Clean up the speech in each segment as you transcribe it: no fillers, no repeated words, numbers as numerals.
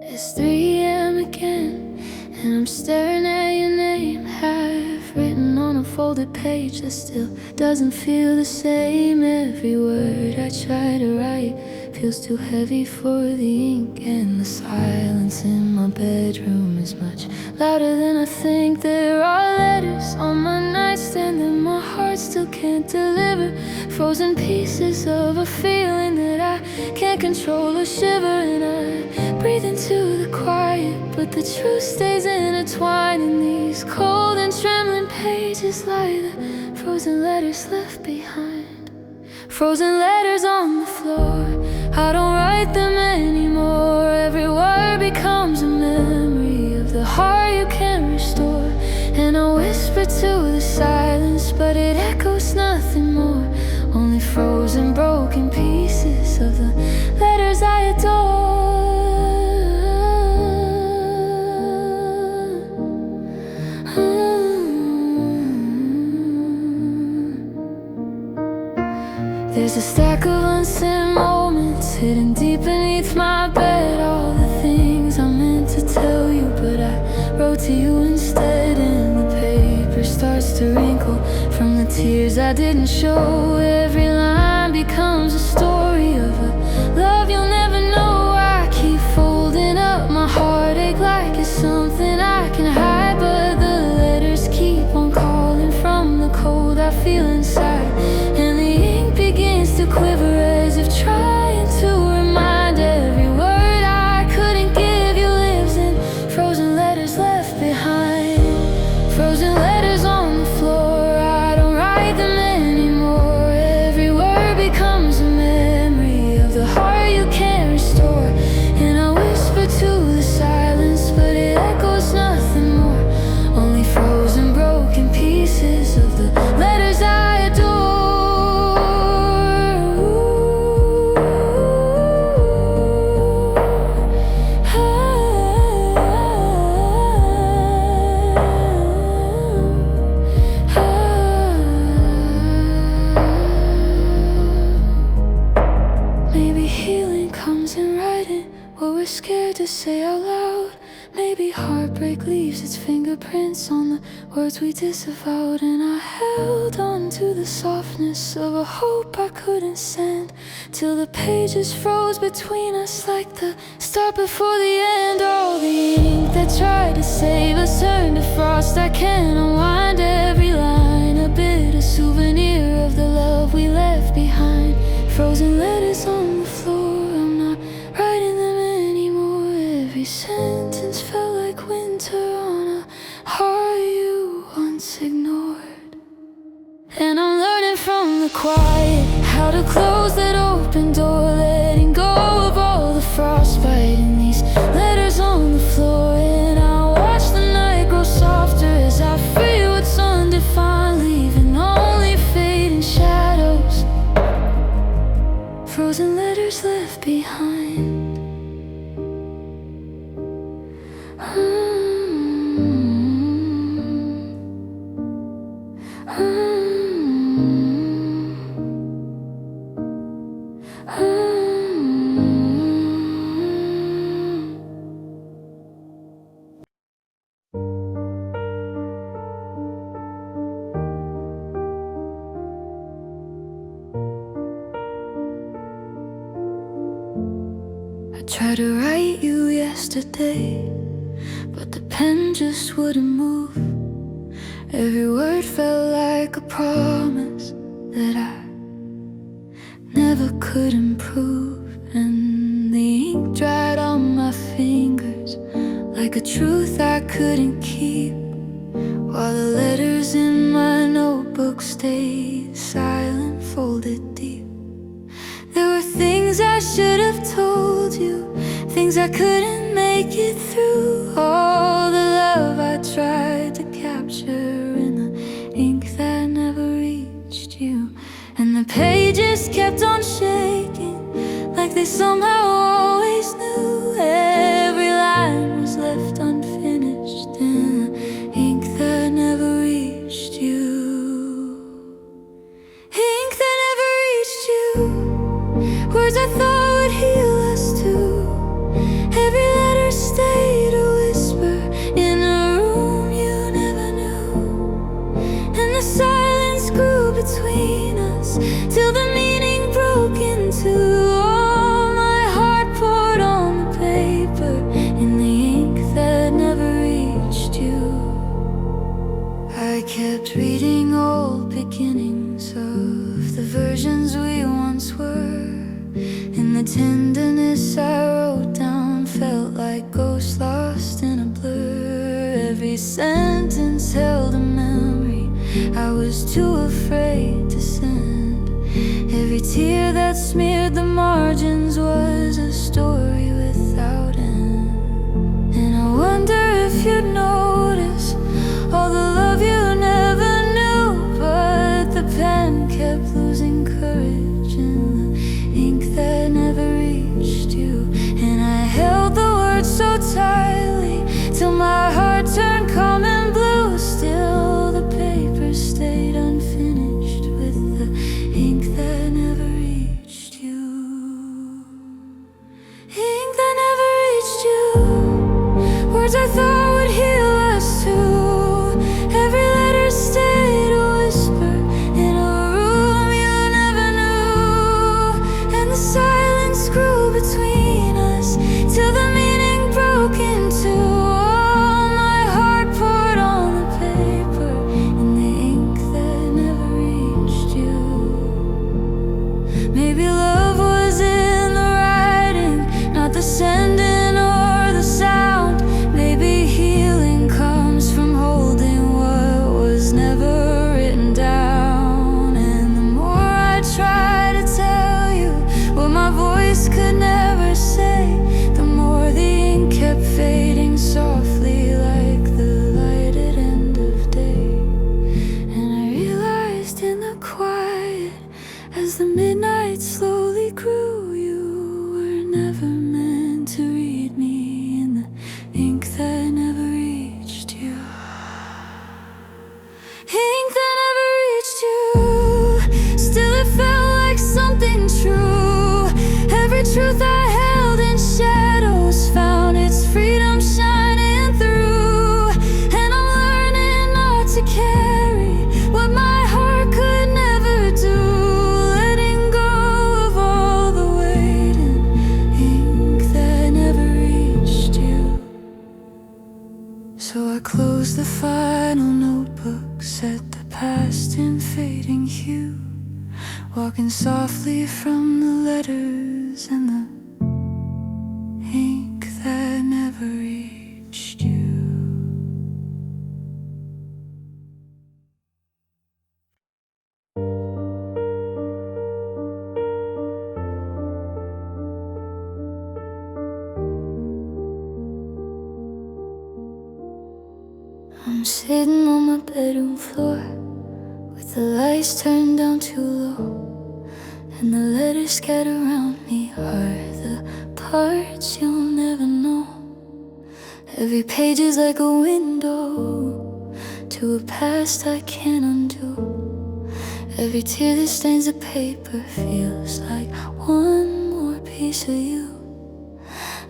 It's 3 a.m. again, and I'm staring at your name, half written on a folded page that still doesn't feel the same. Every word I try to write feels too heavy for the ink, and the silence in my bedroom is much louder than I think. There are letters on my nightstand that my heart still can't deliver, frozen pieces of a feeling that I can't control or shiver. And I breathe into the quiet, but the truth stays intertwined in these cold and trembling pages, like the frozen letters left behind. Frozen letters on the floor, I don't write them anymore. Every word becomes a memory of the heart you can't restore. And I whisper to the silence, but it echoes nothing more. Only frozen, broken pieces of the letters I adore. There's a stack of unsent moments hidden deep beneath my bed. All the things I meant to tell you, but I wrote to you instead. And the paper starts to wrinkle from the tears I didn't show. Every line becomes a story of a love you'll never know. I keep folding up my heartache like it's something I can hide, but the letters keep on calling from the cold I feel inside. And the ink begins to quiver as if trying to remind every word I couldn't give you lives in frozen letters left behind. Frozen letters on the floor, I don't write them anymore. Every word becomes a memory of the heart you can't restore. And I whisper to the silence, but it echoes nothing more. Only frozen, broken pieces of the letters I adore. Maybe healing comes in writing what we're scared to say out loud. Maybe heartbreak leaves its fingerprints on the words we disavowed. And I held on to the softness of a hope I couldn't send, till the pages froze between us like the start before the end. All the ink that tried to save us turned to frost. I can't unwind every line, a bit of souvenir of the love we left behind. Frozen letters on the floor, I'm not writing them anymore. Every sentence felt like winter on a heart you once ignored. And I'm learning from the quiet how to close that open door, letting go of all the frostbite in these letters on the floor. And I watch the night grow softer as I free what's undefined, leaving only fading shadows. Frozen letters left behind. I tried to write you yesterday, but the pen just wouldn't move. Every word felt like a promise that I never could improve. And the ink dried on my fingers like a truth I couldn't keep, while the letters in my notebook stayed silent, folded deep. There were things I should have told you, things I couldn't make it through. All the love I tried to capture in the ink that never reached you. And the pages kept on shaking like they somehow always knew. Every line was left unfinished in the ink that never reached you. Ink that never reached you. Words I thought would heal us too. Every letter Every sentence held a memory I was too afraid to send. Every tear that smeared the margins was a story without end. And I wonder if you'd notice all the love you never knew, but the pen kept losing courage in the ink that never reached you. And I held the words so tightly till my heart turned calm and blue. Still the paper stayed unfinished with the ink that never reached you. Ink that never reached you. Words I thought would heal us too. Every letter stayed a whisper in a room you never knew. And the silence grew between us till the meaning broke in two. All my heart poured on the paper in the ink that never reached you. Maybe love was in the writing, not the sending or the sound. Maybe healing comes from holding what was never written down. And the more I try to tell you what my voice could never say, the more the ink kept fading softly like the light at end of day. And I realized in the quiet, as the midnight slowly grew, you were never meant to read me in the ink that never reached you. Ink that never reached you. Still it felt like something true. Every truth I held in shadows found its freedom shining through. And I'm learning not to carry what my heart could never do. Letting go of all the weight in ink that never reached you. So I closed the final notebook, set the past in fading hue, walking softly from the letters and the ink that never reached you. I'm sitting on my bedroom floor with the lights turned down too low, and the letters scattered around me are the parts you'll never know. Every page is like a window to a past I can't undo. Every tear that stains the paper feels like one more piece of you.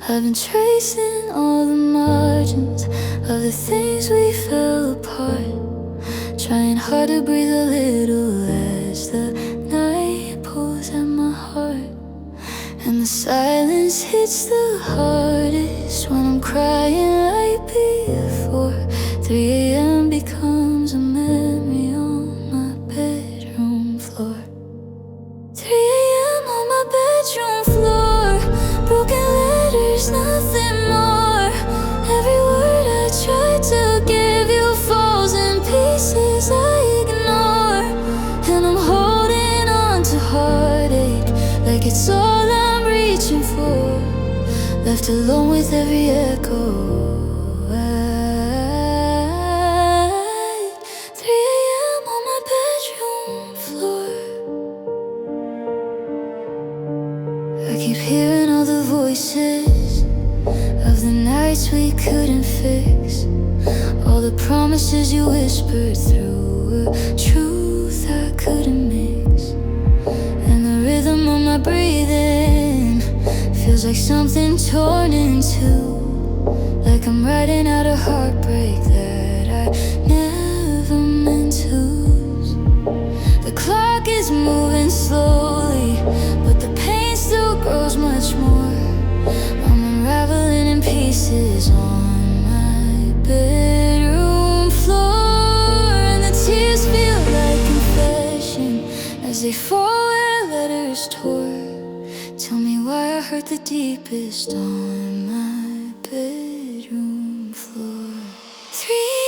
I've been tracing all the margins of the things we fell apart, trying hard to breathe a little as the night pulls at my heart. And the silence hits the hardest when I'm crying right before 3 a.m. becomes a memory on my bedroom floor. 3 a.m. on my bedroom floor, broken letters, nothing more. Every word I tried to give you falls in pieces I ignore. And I'm holding on to heartache like it's all I'm reaching for, left alone with every echo. At 3 a.m. on my bedroom floor, I keep hearing all the voices of the nights we couldn't fix. All the promises you whispered through were truth I couldn't mix. And the rhythm of my breathing feels like something torn in two, like I'm writing out a heartbreak that I never meant to lose. The clock is moving slowly, but the pain still grows much more. I'm unraveling in pieces on my bedroom floor, and the tears feel like confession as they fall where letters tore. Tell me why I hurt the deepest on my bedroom floor. 3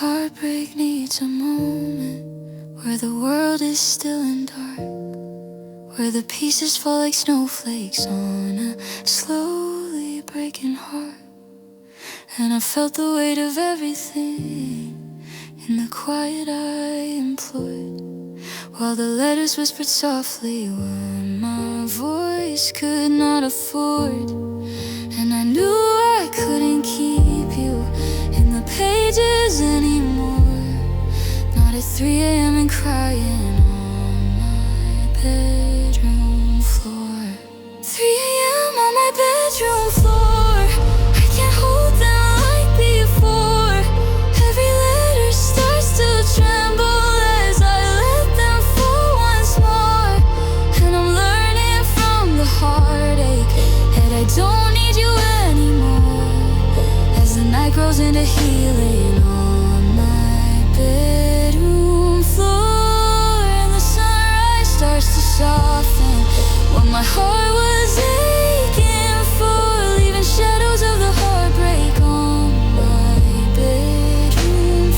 heartbreak needs a moment where the world is still and dark, where the pieces fall like snowflakes on a slowly breaking heart. And I felt the weight of everything in the quiet I employed, while the letters whispered softly what my voice could not afford. And I knew I couldn't keep you in the pages anymore, not at 3 a.m. and crying on my bedroom floor. 3 a.m. on my bedroom floor, I can't hold them like before. Every letter starts to tremble as I let them fall once more. And I'm learning from the heartache that I don't need you anymore, as the night grows into healing on my bedroom floor. And the sunrise starts to soften what my heart was aching for, leaving shadows of the heartbreak on my bedroom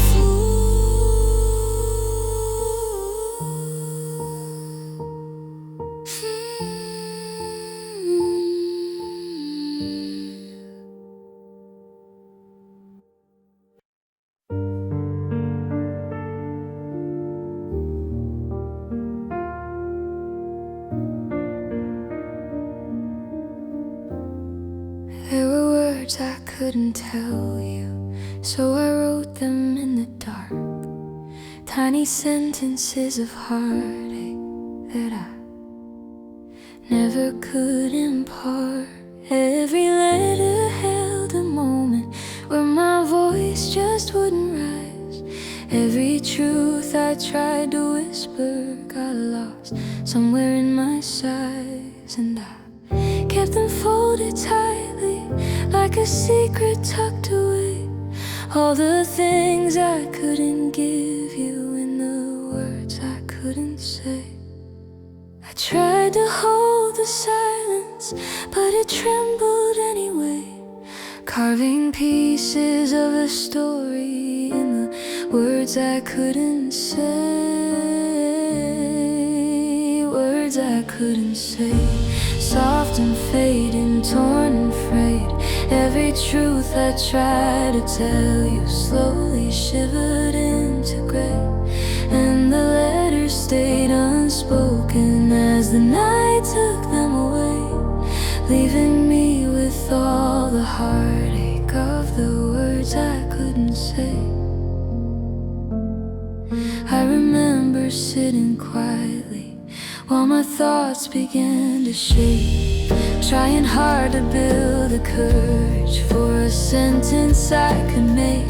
There were words I couldn't tell you, so I wrote them in the dark. Tiny sentences of heartache that I never could impart. Every letter held a moment where my voice just wouldn't rise. Every truth I tried to whisper got lost somewhere in my sighs, and I kept them folded tightly like a secret tucked away. All the things I couldn't give you in the words I couldn't say. I tried to hold the silence, but it trembled anyway, carving pieces of a story in the words I couldn't say. Words I couldn't say. Soft and fading, torn and frayed. Every truth I tried to tell you slowly shivered into gray, and the letters stayed unspoken as the night took them away, leaving me with all the heartache of the words I couldn't say. I remember sitting quietly while my thoughts began to shake, trying hard to build the courage for a sentence I could make.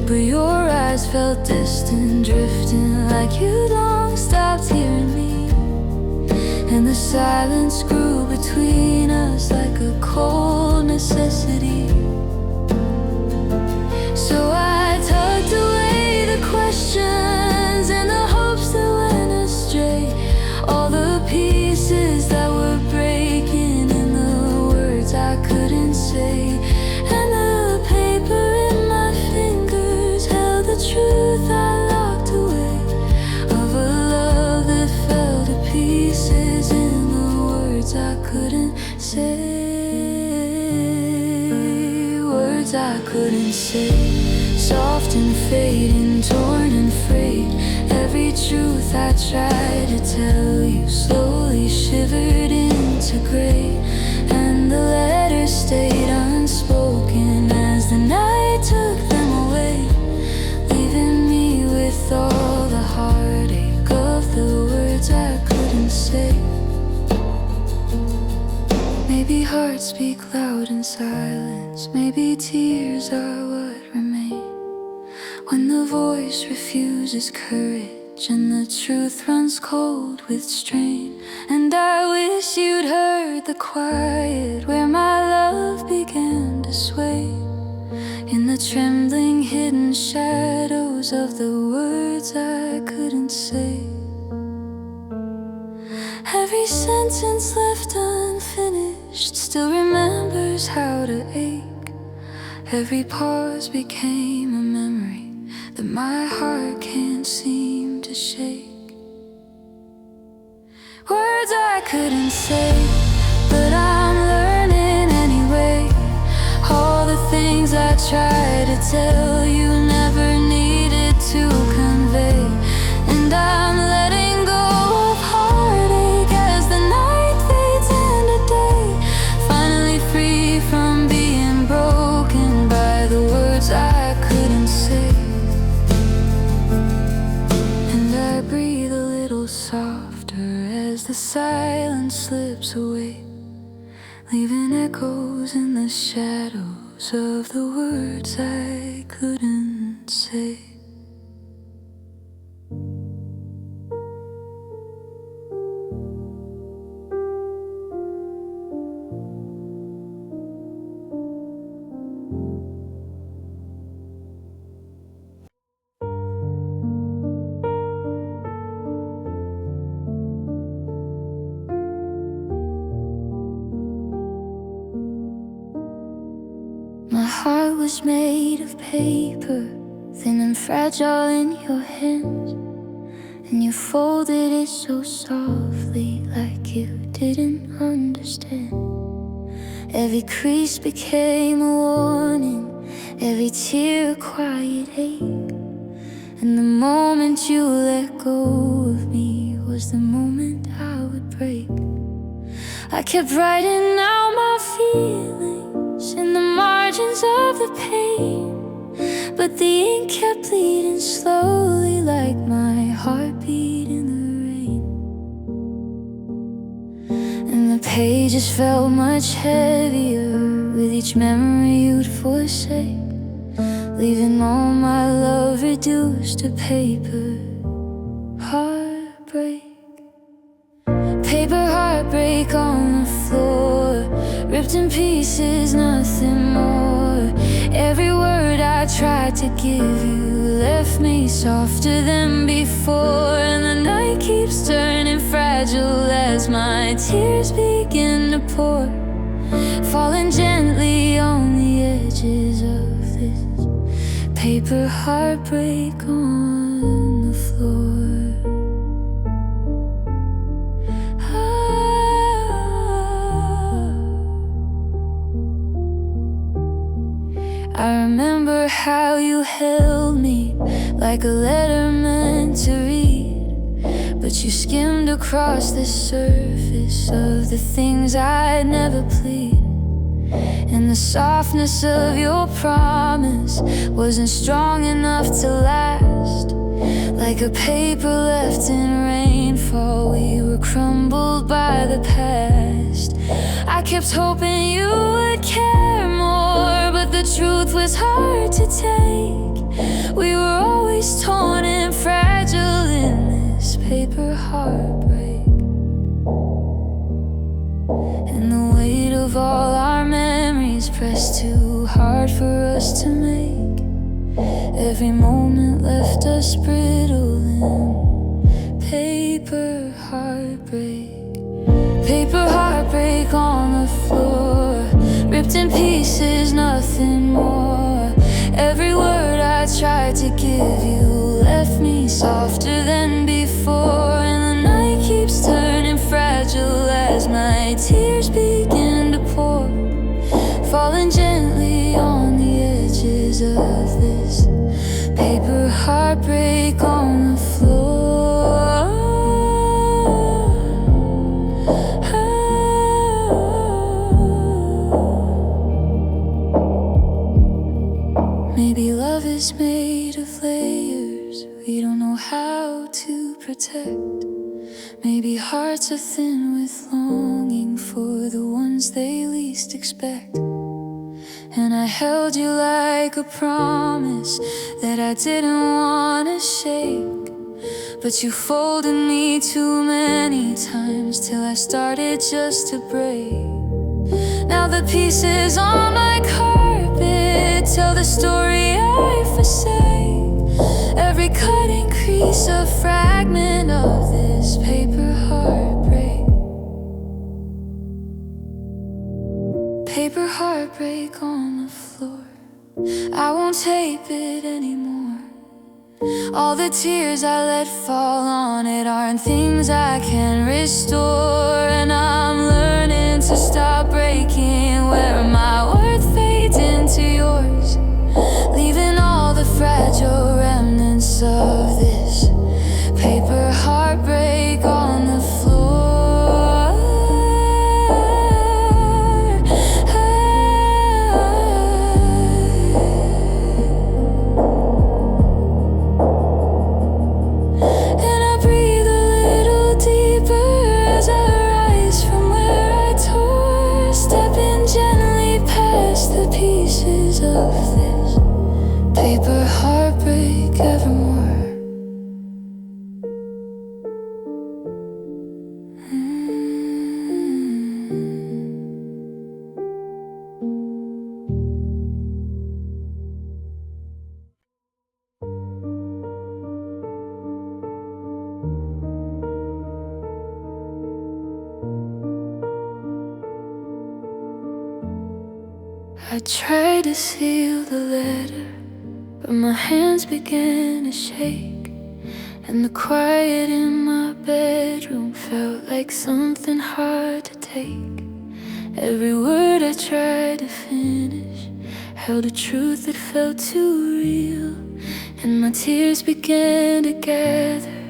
But your eyes felt distant, drifting like you'd long stopped hearing me, and the silence grew between us like a cold necessity. So I tucked away the questions and the hopes that went astray, all the pieces that were breaking in the words I couldn't say. And the paper in my fingers held the truth I locked away, of a love that fell to pieces in the words I couldn't say. Words I couldn't say. Soft and fading, torn and frayed. Every truth I tried to tell you slowly shivered into gray, and the letters stayed unspoken as the night took them away, leaving me with all the heartache of the words I couldn't say. Maybe hearts speak loud in silence, maybe tears are what remain when the voice refuses courage and the truth runs cold with strain. And I wish you'd heard the quiet where my love began to sway, in the trembling hidden shadows of the words I couldn't say. Every sentence left unfinished still remembers how to ache. Every pause became a memory that my heart can't seem to shake. Words I couldn't say, but I'm learning anyway. All the things I tried to tell you never needed to convey. And I'm letting go of heartache as the night fades into day. Finally free from being broken by the words I couldn't say. And I breathe a little softer as the silence slips away, leaving echoes in the shadows of the words I couldn't say. My heart was made of paper, thin and fragile in your hands, and you folded it so softly, like you didn't understand. Every crease became a warning, every tear a quiet ache, and the moment you let go of me was the moment I would break. I kept writing out my feelings in the margins of the pain, but the ink kept bleeding slowly like my heartbeat in the rain. And the pages felt much heavier with each memory you'd forsake, leaving all my love reduced to paper heartbreak. Paper heartbreak on the floor, ripped in pieces, nothing more. Every word I tried to give you left me softer than before. And the night keeps turning fragile as my tears begin to pour, falling gently on the edges of this paper heartbreak on the floor. I remember how you held me like a letter meant to read, but you skimmed across the surface of the things I'd never plead. And the softness of your promise wasn't strong enough to last. Like a paper left in rainfall, we were crumbled by the past. I kept hoping you would care more, but the truth was hard to take. We were always torn and fragile in this paper heartbreak. And the weight of all our memories pressed too hard for us to make. Every moment left us brittle in paper heartbreak. Paper heartbreak on the floor, ripped in pieces, nothing more. Every word I tried to give you left me softer than before. And the night keeps turning fragile as my tears begin to pour, falling gently on the edges of this paper heartbreak on the floor. Maybe love is made of layers we don't know how to protect. Maybe hearts are thin with longing for the ones they least expect. And I held you like a promise that I didn't want to shake, but you folded me too many times till I started just to break. Now the pieces on my carpet tell the story I forsake. Every cutting crease a fragment of this paper heartbreak. Paper heartbreak on the floor. I won't tape it anymore. All the tears I let fall on it aren't things I can restore. And I'm learning to stop breaking where my worth fades into yours, leaving all the fragile remnants of this paper heartbreak on the floor. Of this paper heartbreak evermore. I tried to seal the letter, but my hands began to shake, and the quiet in my bedroom felt like something hard to take. Every word I tried to finish held a truth that felt too real, and my tears began to gather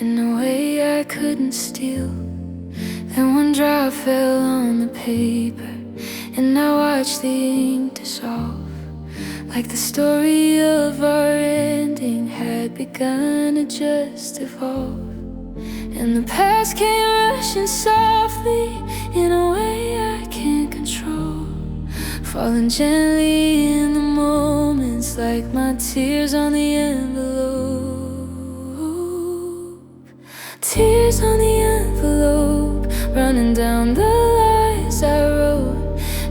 in a way I couldn't steal. Then one drop fell on the paper, and I watched the ink dissolve, like the story of our ending had begun to just evolve. And the past came rushing softly in a way I can't control, falling gently in the moments like my tears on the envelope. Tears on the envelope, running down the lines I wrote.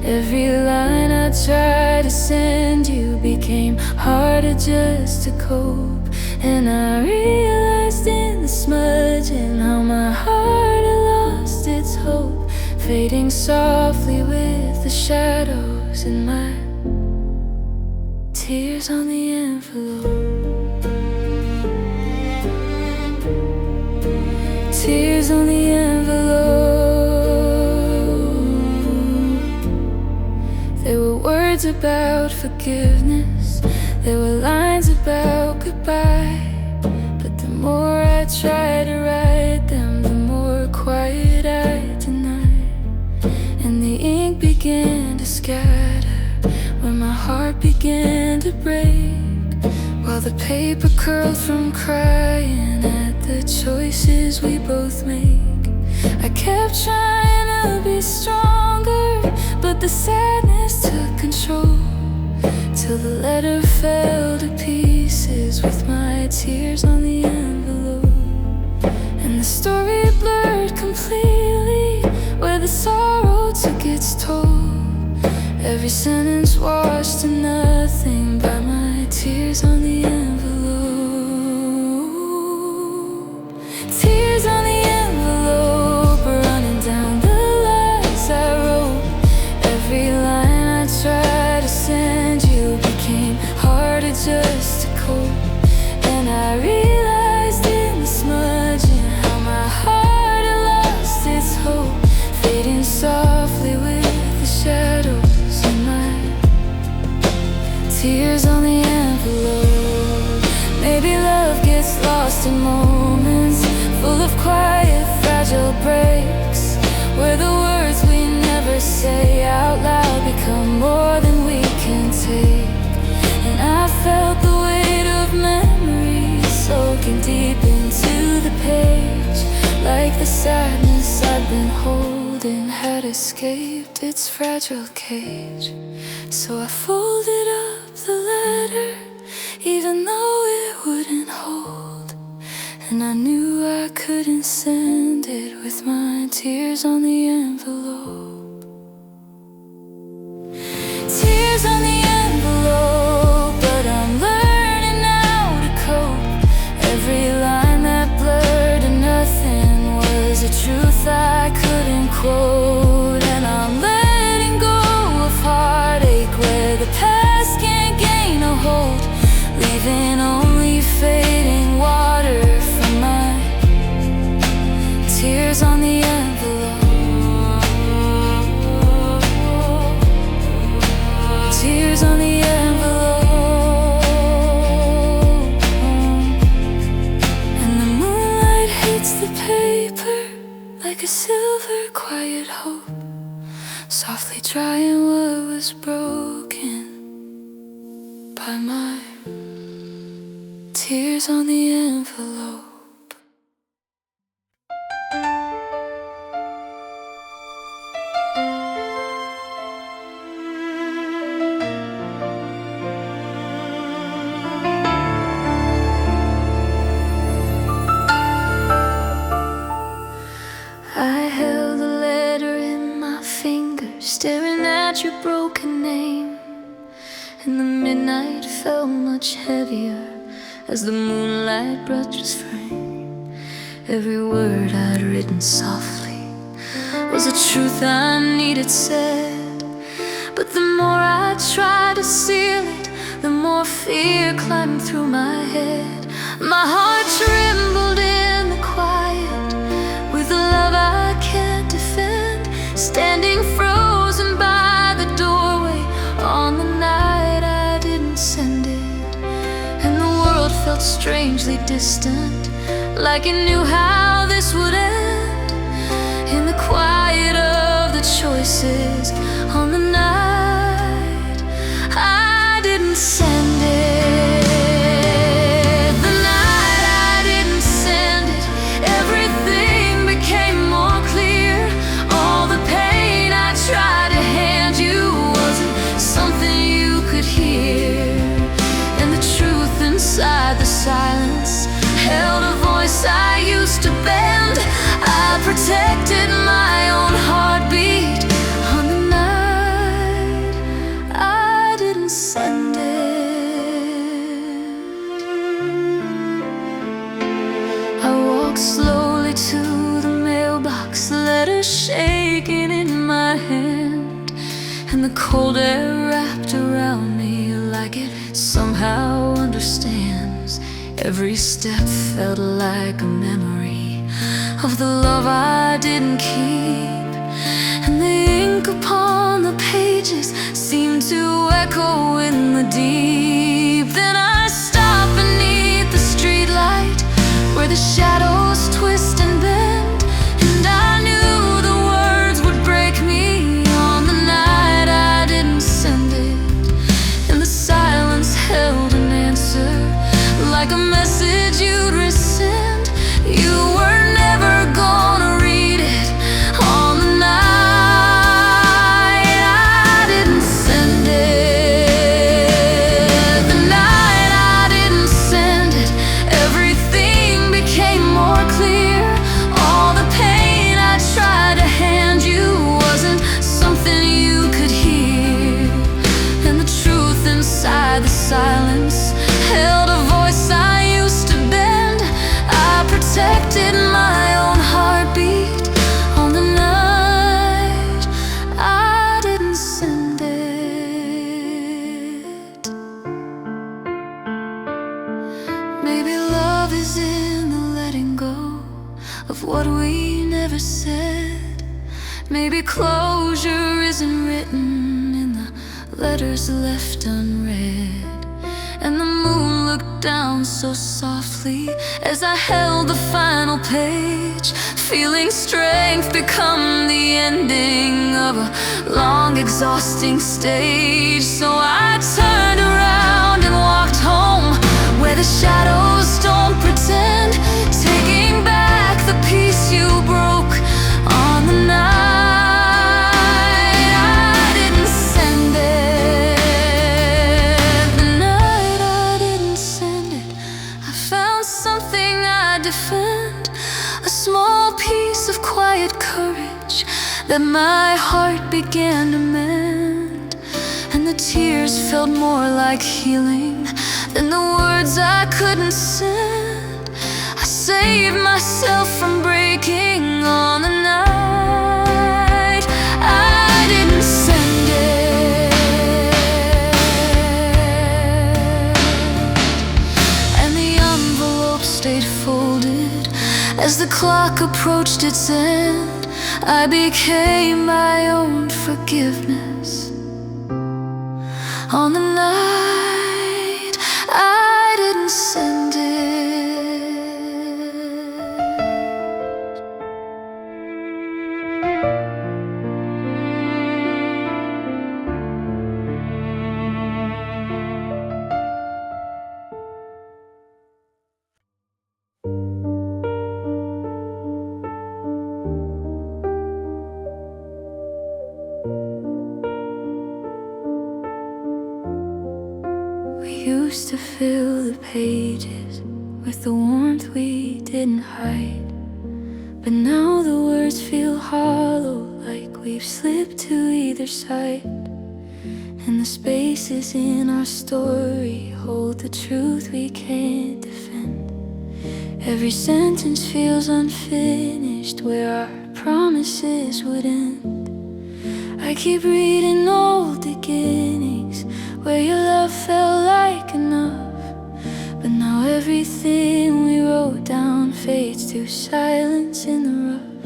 Every line I tried to send you became harder just to cope. And I realized in the smudging how my heart had lost its hope, fading softly with the shadows in my tears on the envelope. Tears on the envelope. There were words about forgiveness, there were lines about goodbye, but the more I tried to write them, the more quiet I denied. And the ink began to scatter when my heart began to break, while the paper curled from crying at the choices we both make. I kept trying to be stronger, but the sadness took control, till the letter fell to pieces with my tears on the envelope. And the story blurred completely where the sorrow took its toll. Every sentence washed to nothing by my tears on the envelope. Tears on the envelope, running down the lines I wrote. Every line I tried to send you became harder just to cope. And I realized in the smudging how my heart had lost its hope, fading softly with the shadows in my tears on the envelope. Maybe love gets lost in moments full of quiet, fragile breaks, where the words we never say out loud become more than we can take. And I felt the weight of memories soaking deep into the page, like the sadness I'd been holding had escaped its fragile cage. So I folded up the letter, even though it wouldn't hold, and I knew I couldn't send it with my tears on the envelope. Tears on the envelope, but I'm learning how to cope. Every line that blurred to nothing was a truth I couldn't quote. And I'm letting go of heartache where the past can't gain a hold, leaving only fate Reads the paper like a silver quiet hope, softly drying what was broken by my tears on the envelope. I held the letter in my fingers, staring at your broken name, and the midnight felt much heavier as the moonlight brushed its frame. Every word I'd written softly was a truth I needed said, but the more I tried to seal it, the more fear climbed through my head. My heart trembled in the quiet with a love I can't defend, standing frozen by the doorway on the night I didn't send it. And the world felt strangely distant, like it knew how this would end. In the quiet of the choices on the night I didn't send it. The night I didn't send it, everything became more clear. All the pain I tried to hand you wasn't something you could hear, and the truth inside the silence held a voice I used to bend. I protected my own heartbeat on the night I didn't send it. I walked slowly to the mailbox, letters shaking in my hand, and the cold air wrapped around me like it somehow understands. Every step felt like a memory of the love I didn't keep, and the ink upon the pages seemed to echo in the deep. Then I stopped beneath the streetlight where the shadows twist and bend, and I knew the words would break me on the night I didn't send it. And the silence held an answer, like a message you'd resend. You were never gonna read it on the night I didn't send it. The night I didn't send it, everything became more clear. All the pain I tried to hand you wasn't something you could hear, and the truth inside the silence held a voice I used to bend. I protected my own heartbeat on the night I didn't send it. Maybe love is in the letting go of what we never said. Maybe closure isn't written in the letters left unread. And the moon looked down so softly as I held the final page, feeling strength become the ending of a long, exhausting stage. So I turned around and walked home, where the shadows don't pretend, taking back the piece you broke on the night I didn't send it. The night I didn't send it, I found something I defend, a small piece of quiet courage that my heart began to mend. And the tears felt more like healing than the words I couldn't send. I saved myself from breaking on the night I didn't send it. And the envelope stayed folded as the clock approached its end. I became my own forgiveness on the night I didn't send it. used to fill the pages with the warmth we didn't hide. But now the words feel hollow, like we've slipped to either side. And the spaces in our story hold the truth we can't defend. Every sentence feels unfinished, where our promises would end. I keep reading old beginnings, where your love felt like enough. But now everything we wrote down fades to silence in the rough.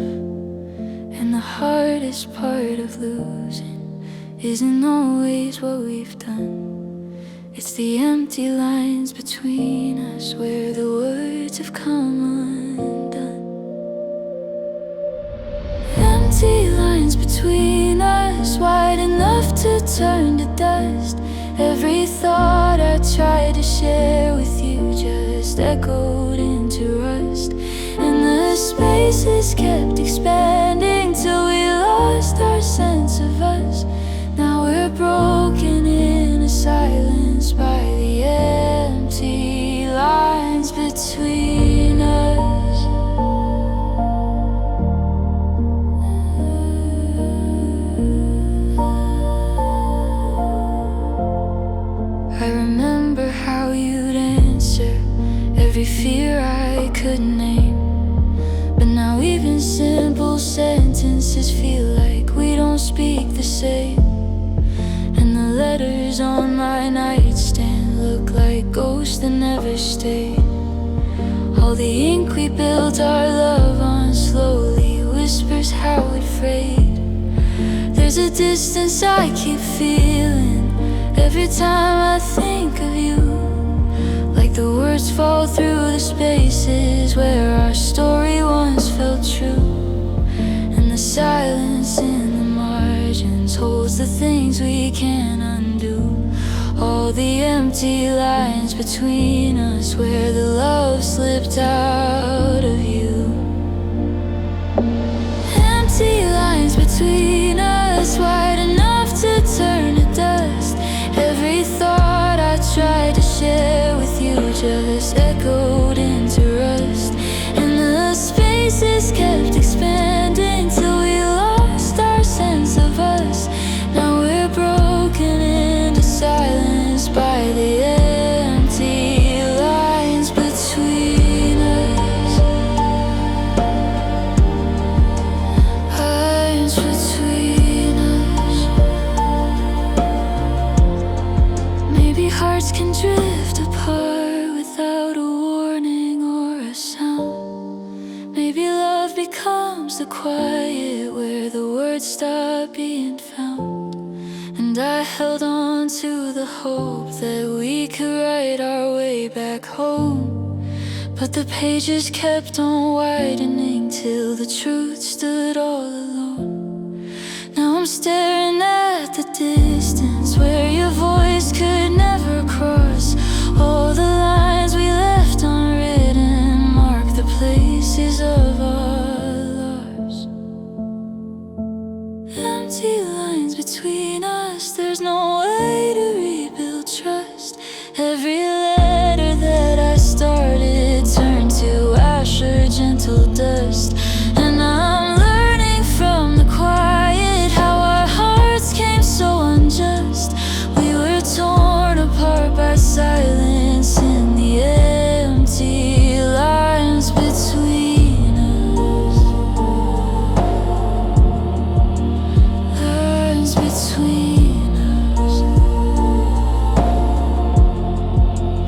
And the hardest part of losing isn't always what we've done. It's the empty lines between us, where the words have come undone. Empty lines between us, wide enough to turn to dust. Every thought I tried to share with you just echoed into rust. And the spaces kept expanding till we lost our sense of us. Now we're broken in a silence by the empty lines between us. I remember how you'd answer every fear I couldn't name. But now even simple sentences feel like we don't speak the same. And the letters on my nightstand look like ghosts that never stayed. All the ink we built our love on slowly whispers how it frayed. There's a distance I keep feeling every time I think of you, like the words fall through the spaces where our story once felt true. And the silence in the margins holds the things we can't undo. All the empty lines between us, where the love slipped out of you. Empty lines between us, wide enough to turn to dust. Every thought I tried to share with you just echoed into rust. And the spaces kept expanding till we lost our sense of us. Now we're broken into silence by the empty lines between us. Lines between us. Maybe hearts can drift apart without a warning or a sound. Maybe love becomes the quiet where the words stop being found. And I held on to the hope that we could write our way back home. But the pages kept on widening till the truth stood all alone. Now I'm staring at the distance where your voice could never cross. All the lines we left unwritten mark the places of our loss. Empty lines between us, there's no way to rebuild trust. Every letter that I started turned to ash or gentle dust. And I'm learning from the quiet how our hearts came so unjust. We were torn apart by silence in the empty lines between us. Lines between us.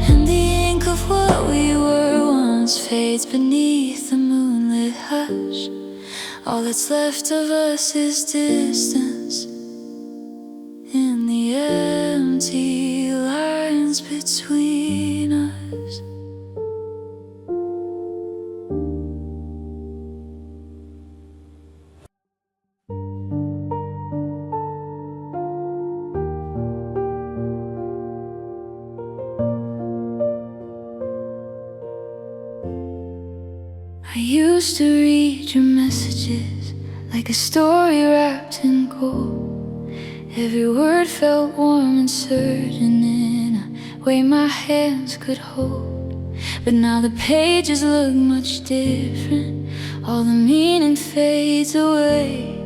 And the ink of what we were once fades beneath the moonlit hush. All that's left of us is distance in the empty lines between us. I used to read your messages like a story wrapped in gold. Every word felt warm and certain in a way my hands could hold. But now the pages look much different. All the meaning fades away,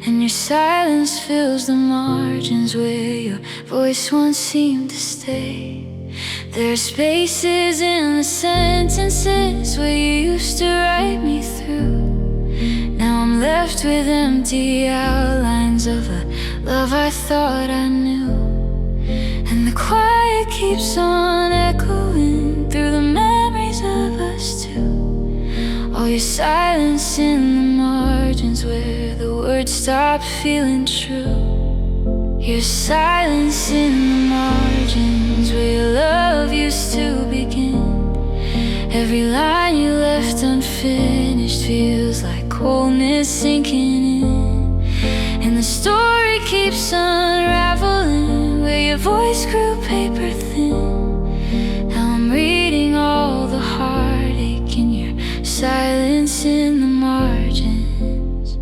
and your silence fills the margins where your voice once seemed to stay. There are spaces in the sentences where you used to write me through. Now I'm left with empty outlines of a love I thought I knew. And the quiet keeps on echoing through the memories of us two. All your silence in the margins where the words stop feeling true. Your silence in the margins where your love used to begin. Every line you left unfinished feels like coldness sinking in. And the story keeps unraveling where your voice grew paper thin. Now I'm reading all the heartache in your silence in the margins.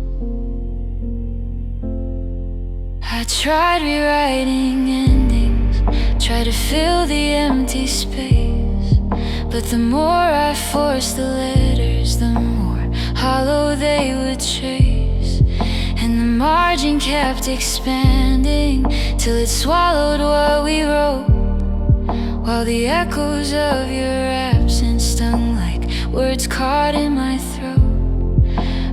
I tried rewriting endings, tried to fill the empty space. But the more I forced the letters, the more hollow they would trace. And the margin kept expanding till it swallowed what we wrote, while the echoes of your absence stung like words caught in my throat.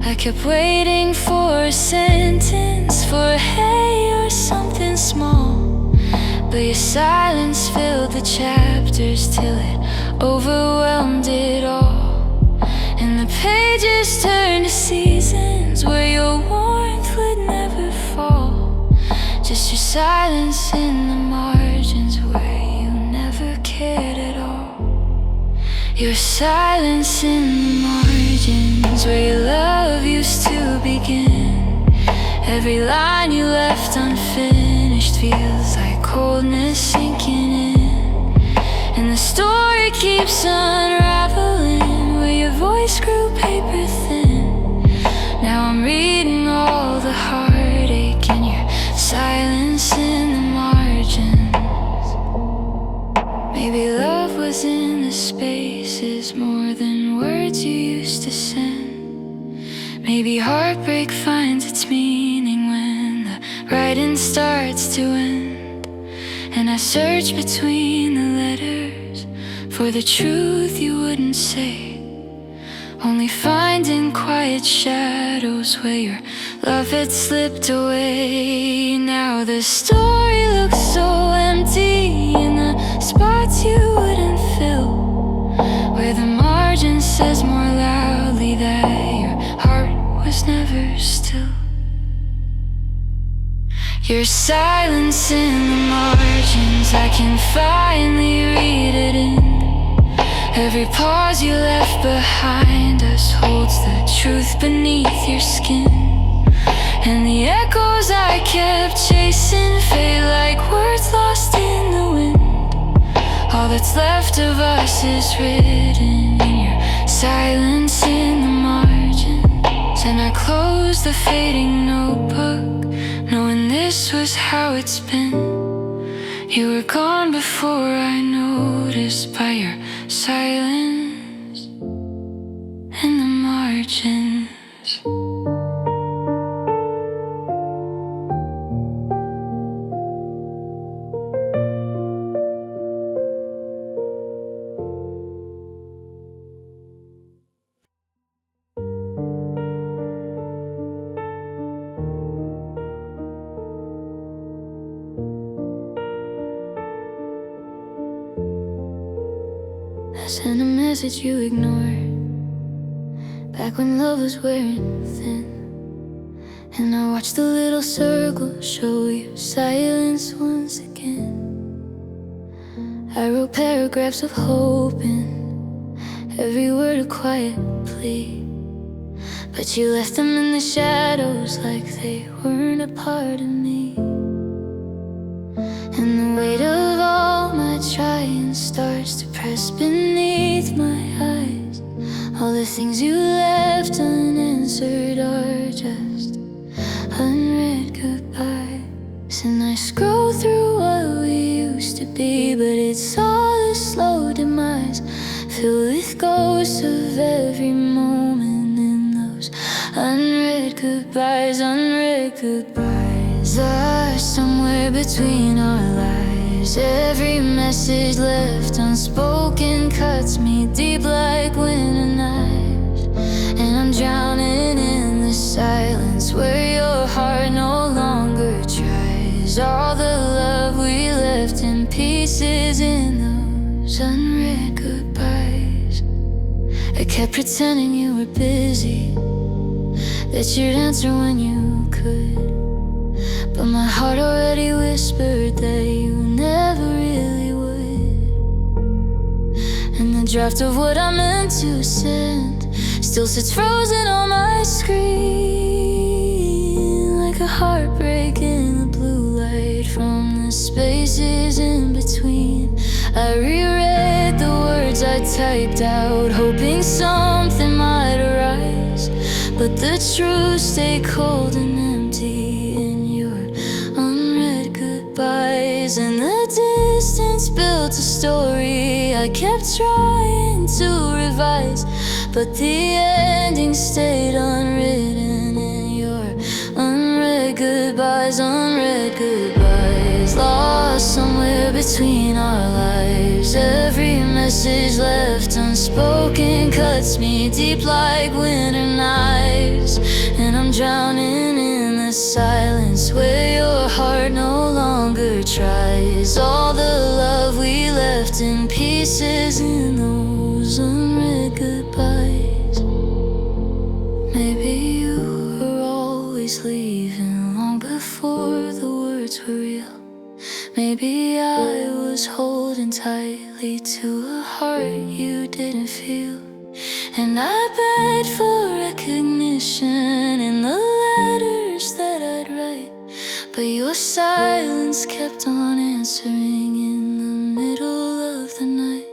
I kept waiting for a sentence, for a hey or something small. But your silence filled the chapters till it overwhelmed it all. And the pages turned to seasons where your warmth would never fall. Just your silence in the margins where you never cared at all. Your silence in the margins where your love used to begin. Every line you left unfinished feels like coldness sinking in. And the story keeps unraveling where your voice grew paper thin. Now I'm reading all the heartache in your silence in the margins. Maybe love was in the spaces more than words you used to send. Maybe heartbreak finds its meaning when the writing starts to end. And I search between the letters for the truth you wouldn't say, only finding quiet shadows where your love had slipped away. Now the story looks so empty in the spots you wouldn't fill, where the margin says more loudly that your heart was never still. Your silence in the margins, I can finally read it in. Every pause you left behind us holds the truth beneath your skin. And the echoes I kept chasing fade like words lost in the wind. All that's left of us is written in your silence in the margins. And I close the fading notebook, knowing this was how it's been. You were gone before I noticed by your silence in the margins. Send a message you ignored, back when love was wearing thin. And I watched the little circle show your silence once again. I wrote paragraphs of hope in every word a quiet plea, but you left them in the shadows like they weren't a part of me. And the weight of all my trying starts to press beneath my eyes. All the things you left unanswered are just unread goodbyes. And I scroll through what we used to be, but it's unread goodbyes, unread goodbyes are somewhere between our lives. Every message left unspoken cuts me deep like winter knives. And I'm drowning in the silence where your heart no longer tries. All the love we left in pieces in those unread goodbyes. I kept pretending you were busy, that you'd answer when you could, but my heart already whispered that you never really would. And the draft of what I meant to send still sits frozen on my screen, like a heartbreak in the blue light from the spaces in between. I reread the words I typed out, hoping something might arise, but the truth stayed cold and empty in your unread goodbyes. And the distance built a story I kept trying to revise, but the ending stayed unwritten in your unread goodbyes, unread goodbyes. Lost somewhere between our lives. Every message left unspoken cuts me deep like winter knives. And I'm drowning in the silence where your heart no longer tries. All the love we left in pieces in those unread goodbyes. Maybe you were always leaving long before the words were real. Maybe I was holding tightly to a heart you didn't feel. And I begged for recognition in the letters that I'd write, but your silence kept on answering in the middle of the night.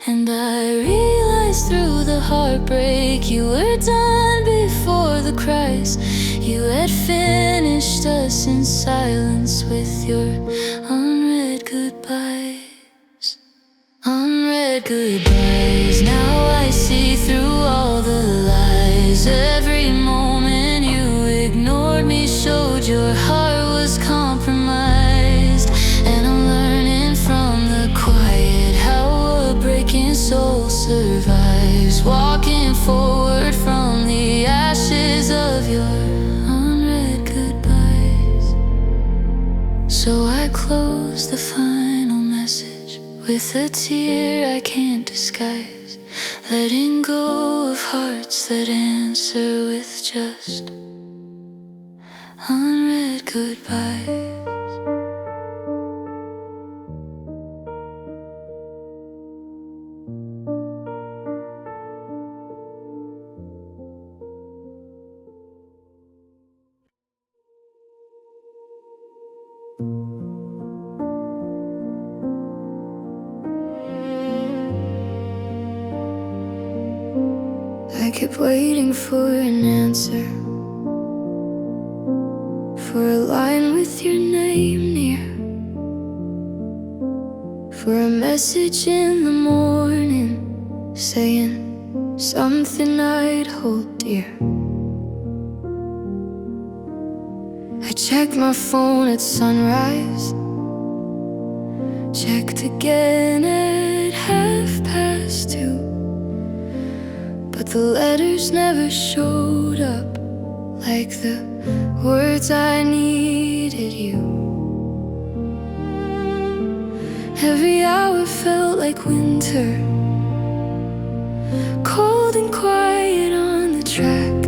And I realized through the heartbreak you were done before the cries. You had finished us in silence with your unread goodbyes, unread goodbyes. Now I see through all the lies. Every moment you ignored me showed your heart was compromised. And I'm learning from the quiet how a breaking soul survives, walking forward from the ashes of your unread goodbyes. So I close the final message with a tear I can't disguise, letting go of hearts that answer with just unread goodbyes. I kept waiting for an answer, for a line with your name near, for a message in the morning saying something I'd hold dear. I checked my phone at sunrise, checked again at 2:30, but the letters never showed up like the words I needed you. Every hour felt like winter, cold and quiet on the track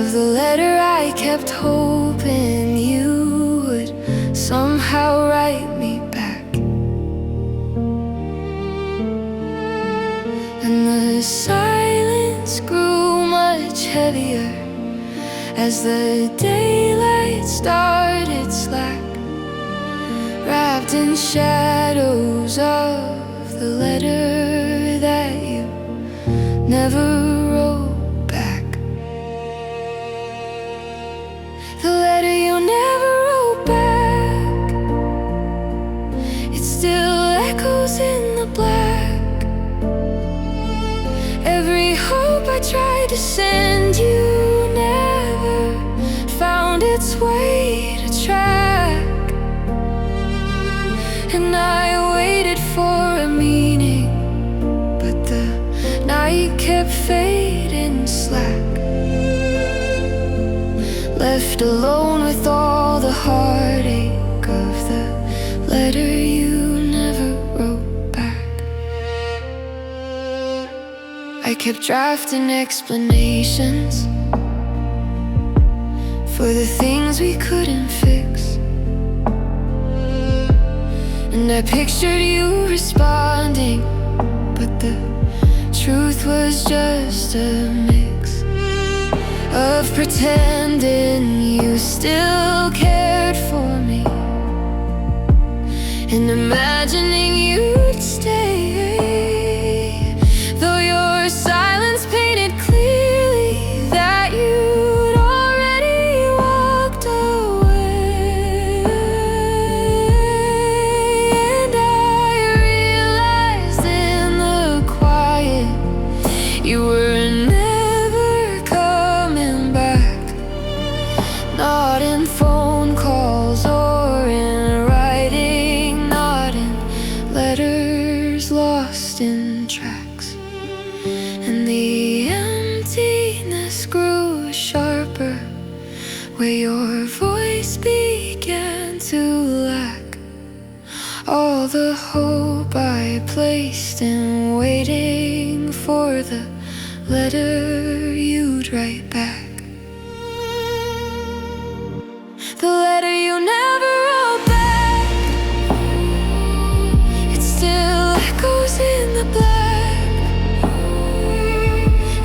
of the letter. I kept hoping you would somehow write me back. And the silence grew much heavier as the daylight started slack, wrapped in shadows of the letter that you never wrote back. The letter you never wrote back, it still echoes in the black. Every hope I tried to send you never found its way to track. And I waited for a meaning, but the night kept fading slack. Left alone with all the heartache of the letter you never wrote back. I kept drafting explanations for the things we couldn't fix, and I pictured you responding, but the truth was just a mix of pretending you still cared for me and imagining you'd stay, though your silence painted clearly that you'd already walked away. And I realized in the quiet you were never coming back, not in phone calls or in writing, not in letters lost in tracks. And the emptiness grew sharper where your voice began to lack. All the hope I placed in waiting for the letter you'd write back. The letter you never wrote back, it still echoes in the black.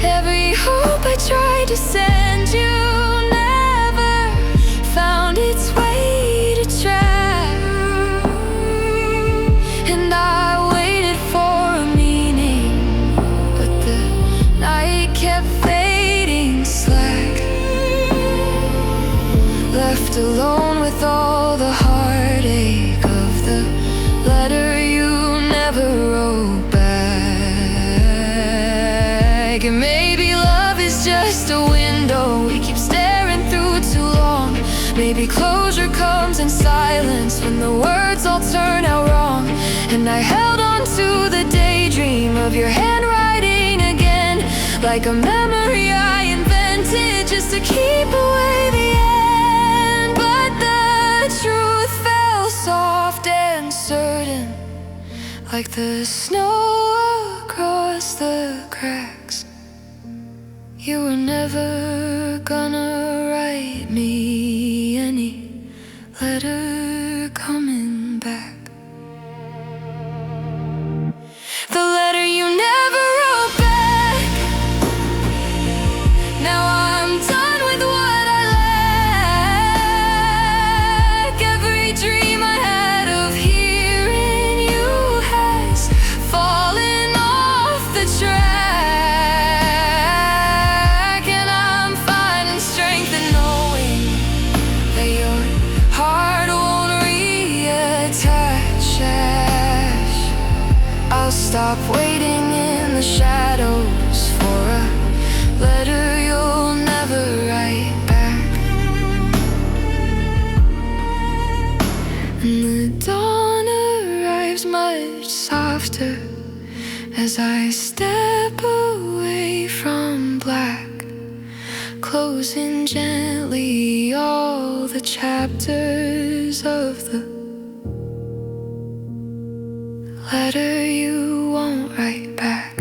Every hope I tried to send you never found its way to track. And I waited for a meaning, but the night kept fading slack. Left alone with all the heartache of the letter you never wrote back. And maybe love is just a window we keep staring through too long. Maybe closure comes in silence when the words all turn out wrong. And I held on to the daydream of your handwriting again, like a memory I invented just to keep away the end. But the truth fell soft and certain, like the snow across the cracks. You were never gonna write me any letter coming back. The letter you never wrote back. Now I'm done with what I lack. Every dream I had of hearing you has fallen off the track. And I'm finding strength in knowing that your heart won't reattach. I'll stop waiting in the shadows for a letter you'll never write back. And the dawn arrives much softer as I step away from black, closing gently all the chapters of the letter you won't write back.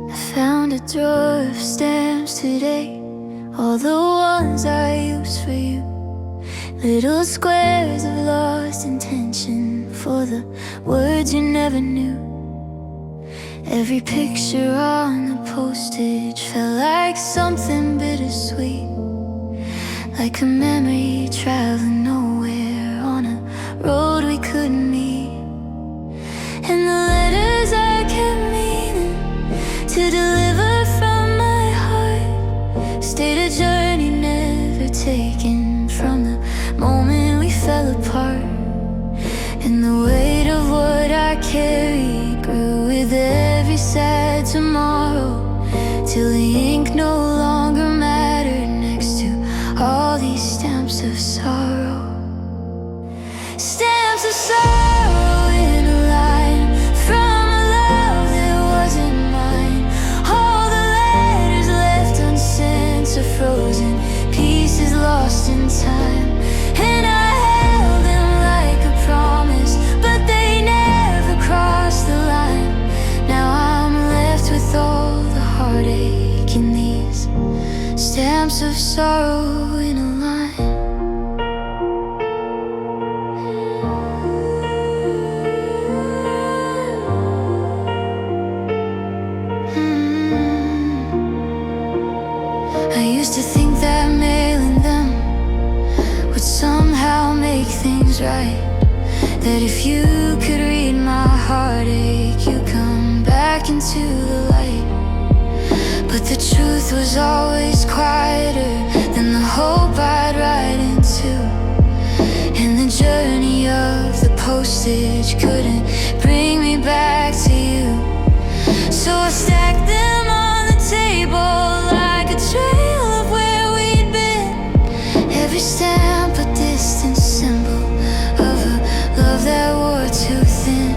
I found a drawer of stamps today, all the ones I used for you. Little squares of lost intention for the words you never knew. Every picture on the postage felt like something bittersweet, like a memory traveling nowhere on a road we couldn't meet. And the letters I kept with every sad tomorrow, till the ink no longer mattered next to all these stamps of sorrow. Stamps of sorrow in a line from a love that wasn't mine. All the letters left unsent are frozen, pieces lost in time. And I held them like a promise, but they never crossed the line. Now I'm left with all the heartache in these stamps of sorrow in a line. I used to think that mailing them would somehow make things right, that if you could read my heartache, you come back into the light. But the truth was always quieter than the hope I'd ride into, and the journey of the postage couldn't bring me back to you. So I stacked them on the table like a trail of where we'd been, every stamp a distant symbol of a love that wore too thin.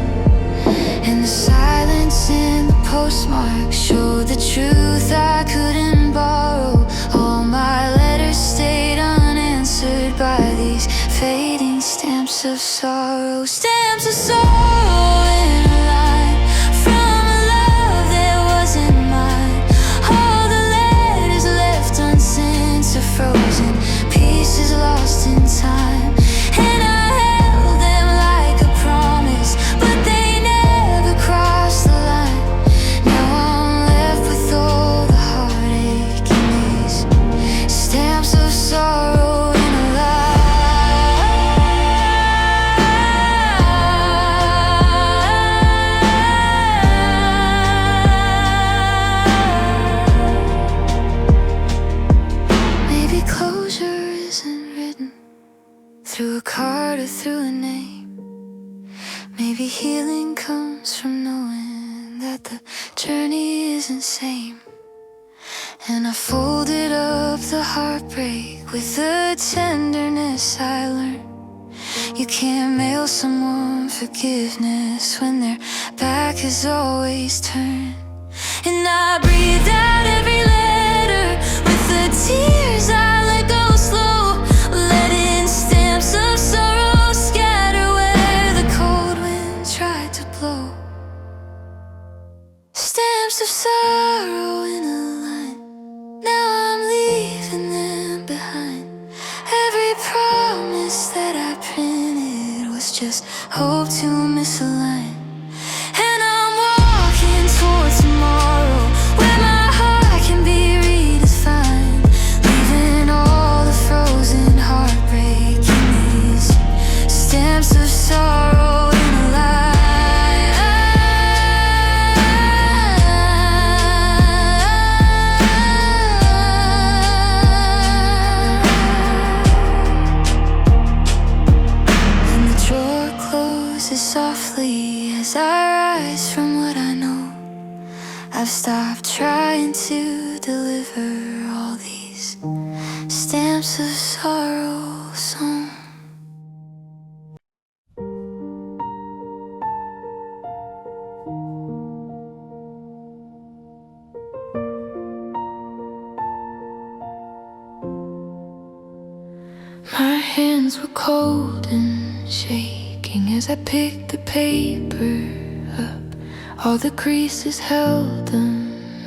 And the silence in the postmark showed the truth I couldn't borrow. All my letters stayed unanswered by these fading stamps of sorrow. Stamps of sorrow in a line from a love that wasn't mine. All the letters left unsent are frozen, pieces lost in time. And I held them like a promise, but they never crossed the line. Now I'm left with all the heartache in these stamps of sorrow in a line. Maybe closure isn't written through a card or through a name. Maybe healing comes from knowing that the journey isn't same. And I folded up the heartbreak with the tenderness I learned. You can't mail someone forgiveness when their back is always turned. And I breathed out every letter with the tears I let go slow, letting stamps of sorrow scatter where the cold wind tried to blow. Stamps of sorrow in a line, now I'm leaving them behind. Every promise that I printed was just hope to misalign. And I'm walking toward tomorrow, where my heart can be redefined, leaving all the frozen heartbreak in these stamps of sorrow in a line. And the drawer closes softly as I rise from what I know. I've stopped trying to deliver all these stamps of sorrow song. My hands were cold and shaking as I picked the paper up. All the creases held the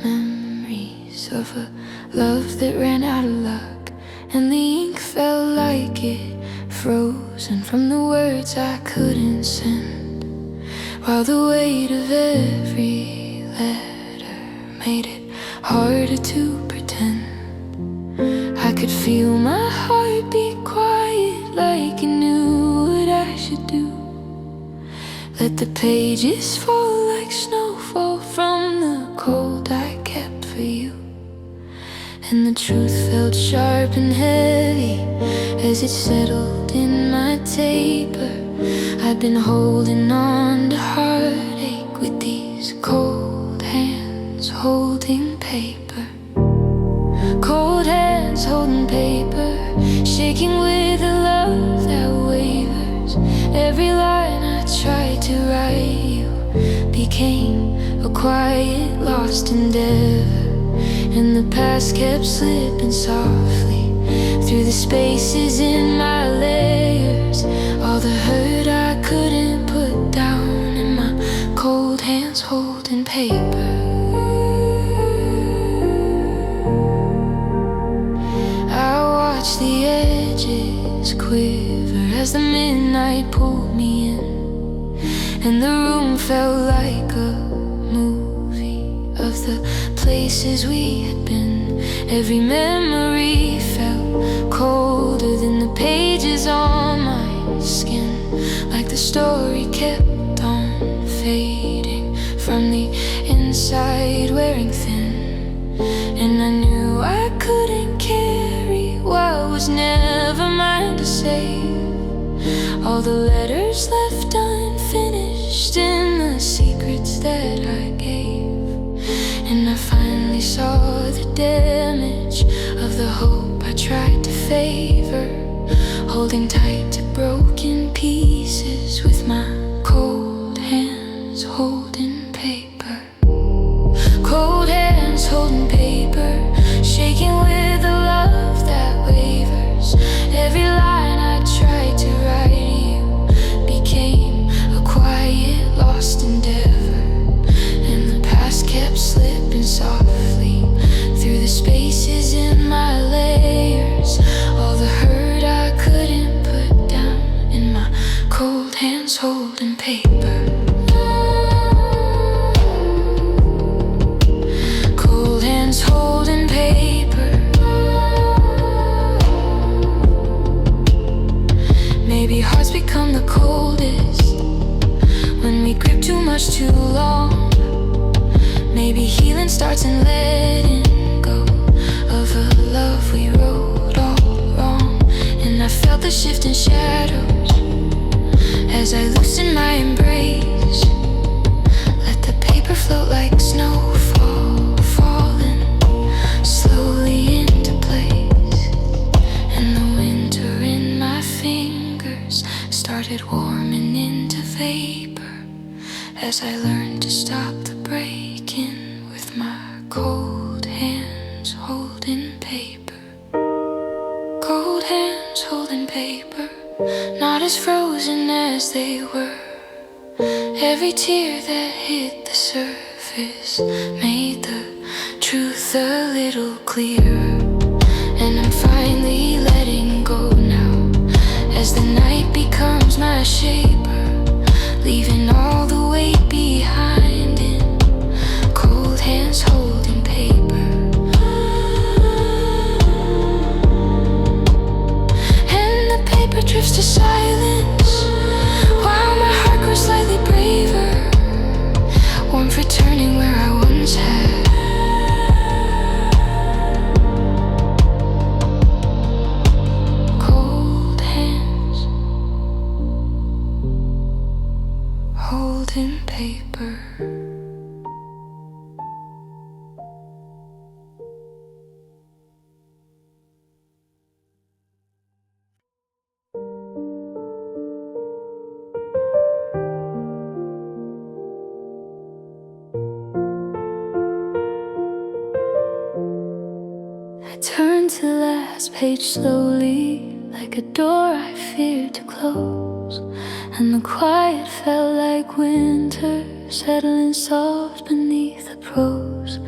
memories of a love that ran out of luck, and the ink felt like it frozen from the words I couldn't send, while the weight of every letter made it harder to pretend. I could feel my heart beat quiet like it knew what I should do. Let the pages fall like snowfall from the cold I kept for you. And the truth felt sharp and heavy as it settled in my taper. I'd been holding on to heartache with these cold paper. Cold hands holding paper, shaking with a love that wavers. Every line I tried to write you became a quiet, lost endeavor. And the past kept slipping softly through the spaces in my layers. All the hurt I couldn't put down in my cold hands holding paper. I watched the edges quiver as the midnight pulled me in, and the room felt like a movie of the places we had been. Every memory felt colder than the pages on my skin, like the story kept on fading from the inside, wearing thin. And I knew I couldn't carry what was never mine to save. All the letters left unfinished in the secrets that I gave. And I finally saw the damage of the hope I tried to favor, holding tight to broken pieces with my cold hands holding paper. Cold hands holding paper, shaking with a love that wavers. Every line I tried to write you became a quiet, lost endeavor. And the past kept slipping softly through the spaces in my layers. All the hurt I couldn't put down in my cold hands holding paper. Cold hands holding paper. Maybe hearts become the coldest when we grip too much too long. Maybe healing starts in letting go of a love we wrote all wrong. And I felt the shifting shadows as I loosened my embrace. Let the paper float like snowfall, falling slowly into place. And the winter in my fingers started warming into vapor as I learned to stop the breaking with my cold hands holding paper. Cold hands holding paper, not as frozen as they were. Every tear that hit the surface made the truth a little clearer. And I'm finally letting go now as the night becomes my shaper, leaving all the weight behind in cold hands holding paper. And the paper drifts to silence while my heart grows slightly braver, warm for turning where I once had. Cold hands holding paper. I turned to the last page slowly, like a door I feared to close. And the quiet felt like winter, settling soft beneath the prose.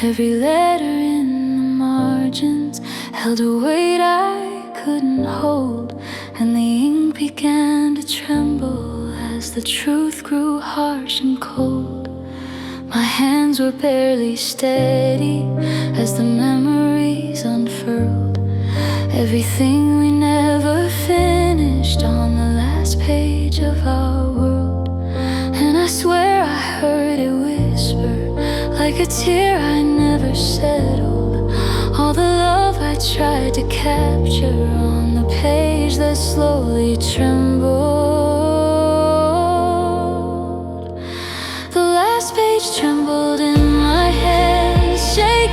Every letter in the margins held a weight I couldn't hold, and the ink began to tremble as the truth grew harsh and cold. My hands were barely steady as the memories unfurled. Everything we never finished on the last page of our world. And I swear I heard it whisper like a tear I never settled. All the love I tried to capture on the page that slowly trembled. The last page trembled in my hands, shaking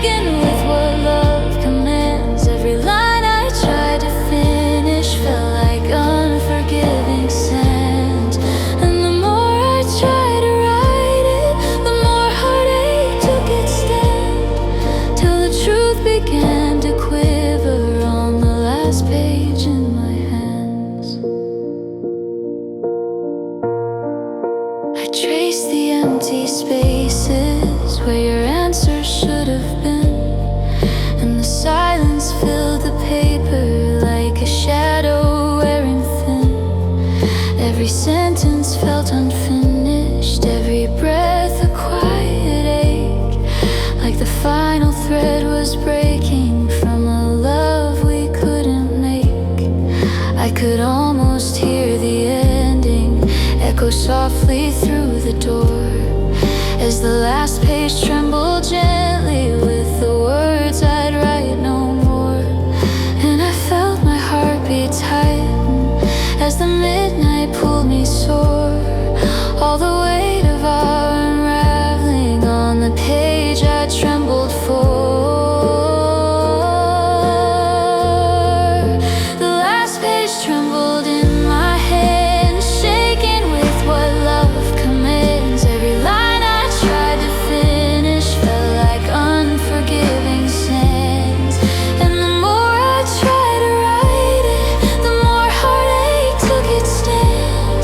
as the last page trembled gently with the words I'd write no more. And I felt my heartbeat tighten as the midnight pulled me sore. All the weight of our unraveling on the page I trembled for. The last page trembled in my hand, shaken with what love commands. Every line I tried to finish felt like unforgiving sands. And the more I tried to write it, the more heartache took its stand,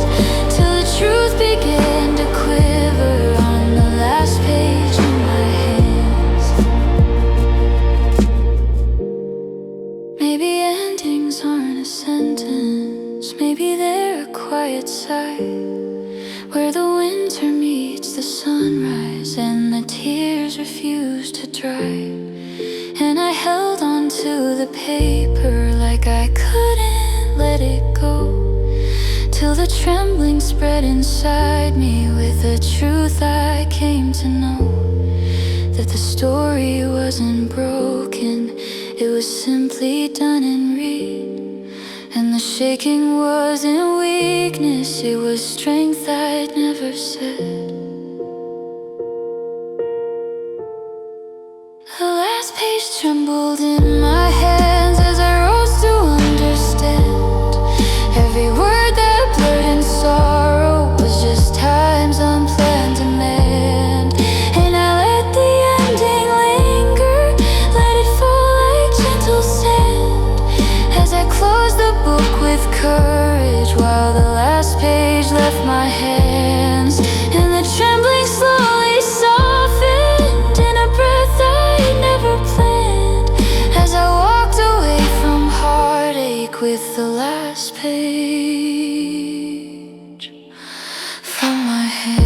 till the truth began to quiver on the last page in my hands. Maybe endings aren't a sentence, maybe they're a quiet sigh, where the winter meets the sunrise and the tears refuse to dry. And I held on to the paper like I couldn't let it go, till the trembling spread inside me with the truth I came to know, that the story wasn't broken, it was simply done in read. And the shaking wasn't weakness, it was strength I'd never said. The last page trembled in my hands as I rose to understand. Every word that blurred in sorrow was just time's unplanned demand. And I let the ending linger, let it fall like gentle sand, as I closed the book with courage while the last page left my hands. And the trembling slowly softened in a breath I never planned, as I walked away from heartache with the last page from my hands.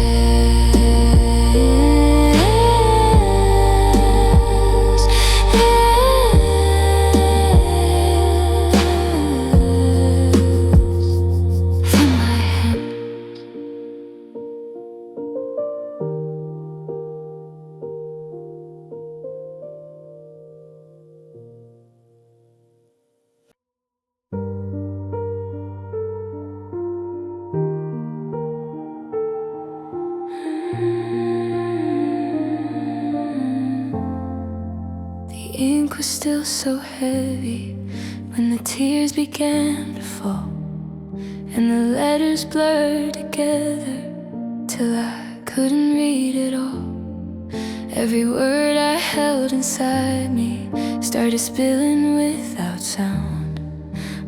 From my hands. The ink was still so heavy when the tears began to fall, and the letters blurred together till I couldn't read it all. Every word I held inside me started spilling without sound,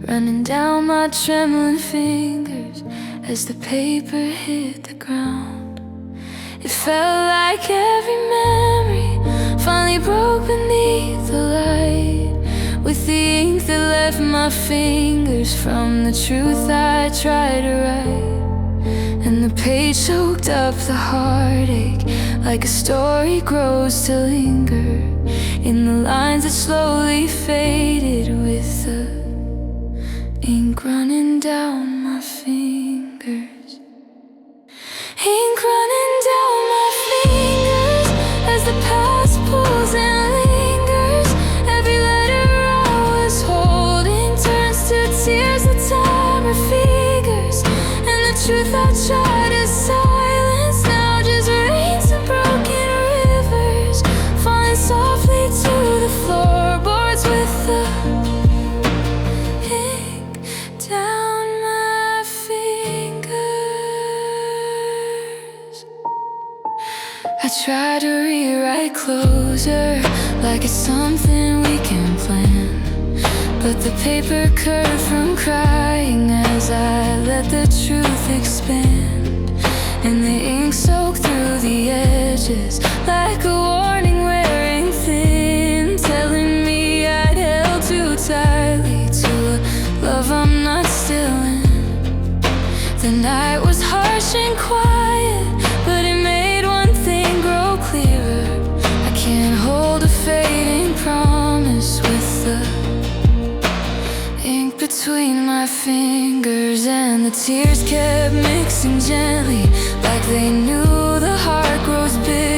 running down my trembling fingers as the paper hit the ground. It felt like every memory finally broke beneath the light, with the ink that left my fingers from the truth I tried to write. And the page soaked up the heartache like a story grows to linger in the lines that slowly faded with the ink running down my fingers. Ink running down my fingers as the past pulls and lingers. Every letter I was holding turns to tears that time her fingers. And the truth I try to silence now just rains and broken rivers, falling softly to the floorboards with the ink down my fingers. I try to rewrite closer like it's something we can plan, but the paper curved from crying as I let the truth expand. And the ink soaked through the edges like a warning wearing thin, telling me I'd held too tightly to a love I'm not still in. The night was harsh and quiet, but it made one thing grow clearer. I can't hold a fading promise with the ink between my fingers, and the tears kept mixing gently like they knew the heart grows big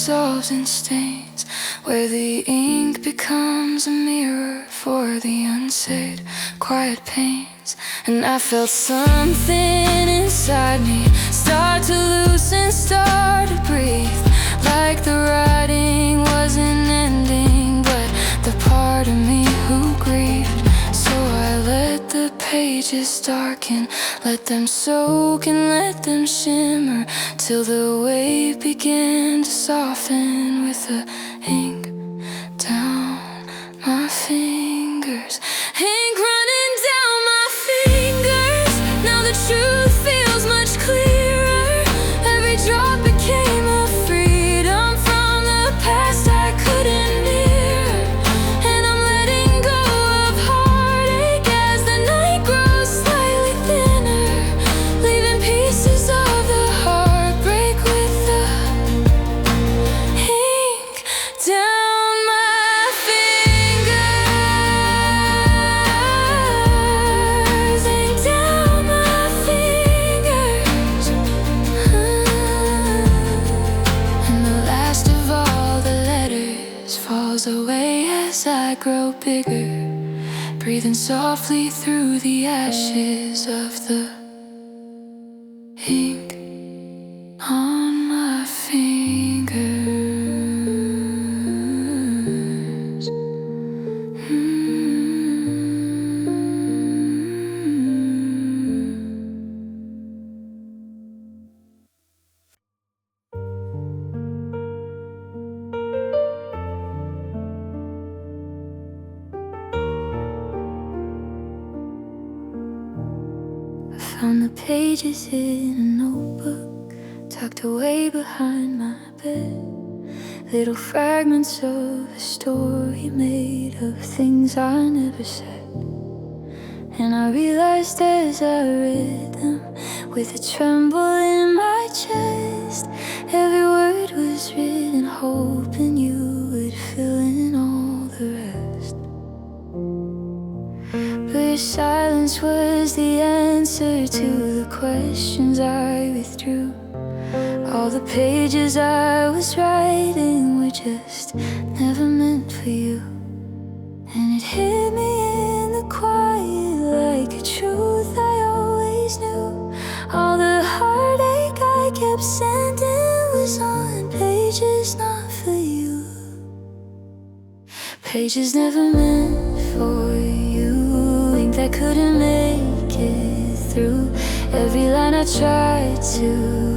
dissolves in stains, where the ink becomes a mirror for the unsaid, quiet pains. And I felt something inside me start to loosen, start to breathe, like the writing wasn't ending, but the part of me who grieved. So I let the pages darken, let them soak and let them shimmer, till the wave began to soften with the ink down my fingers. Ink running down my fingers. Now the truth feels much clearer. Every drop became a freedom from the past I couldn't near. And I'm letting go of heartache as the night grows slightly thinner, leaving pieces of the heartbreak with the ink down my fingers. Ink down my fingers. And the last of all the letters falls away as I grow bigger, breathing softly through the ashes of the ink on my fingers. I found the pages in a notebook tucked away behind my bed, little fragments of a story made of things I never said. And I realized as I read them, with a tremble in my chest, every word was written hoping you would fill in all the rest. But your silence was the answer to the questions I withdrew. All the pages I was writing were just never meant for you. And it hit me in the quiet like a truth I always knew. All the heartache I kept sending was on pages not for you. Pages never meant for you, ink that couldn't make it through. Every line I tried to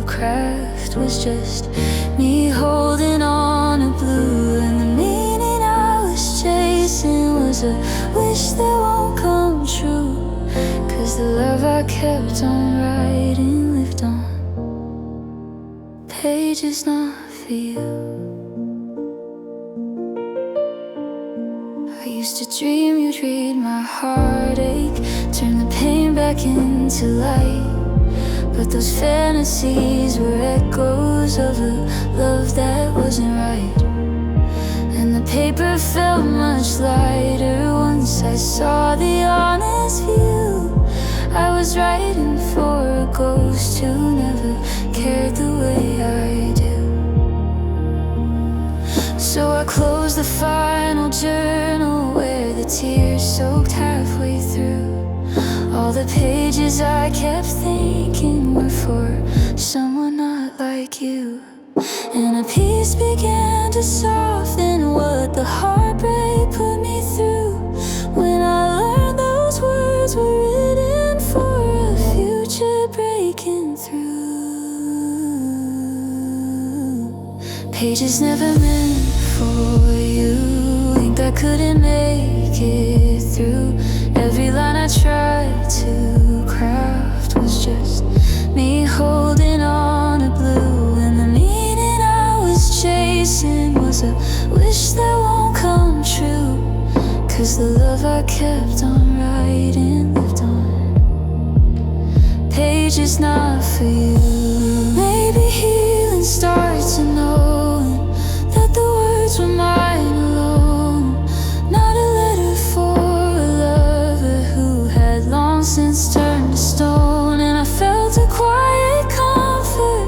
craft was just me holding on to blue. And the meaning I was chasing was a wish that won't come true, 'cause the love I kept on writing lived on pages not for you. I used to dream you'd read my heartache, turn the pain back into light. But those fantasies were echoes of a love that wasn't right. And the paper felt much lighter once I saw the honest view. I was writing for a ghost who never cared the way I do. So I closed the final journal where the tears soaked halfway through. All the pages I kept thinking were for someone not like you. And a piece began to soften what the heartbreak put me through, when I learned those words were written for a future breaking through. Pages never meant for you, ink that couldn't make it through. Every line I tried to craft was just me holding on to blue. And the meaning I was chasing was a wish that won't come true, 'cause the love I kept on writing lived on pages not for you. Maybe healing starts in knowing that the words were mine alone, not a letter for a lover who had long since turned to stone. And I felt a quiet comfort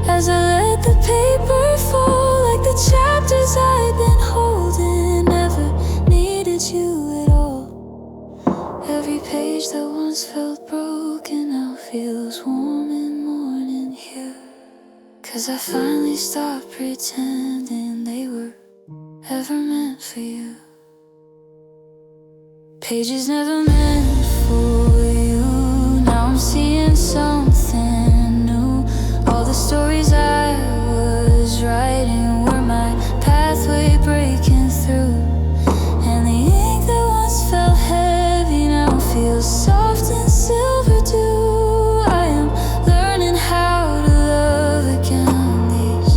as I let the paper fall, like the page that once felt broken now feels warm and morning here. 'Cause I finally stopped pretending they were ever meant for you. Pages never meant for you. Now I'm seeing something new. All the stories I was writing were my pathway breaking through. And the ink that once felt heavy now feels soft and silver dew. I am learning how to love again. These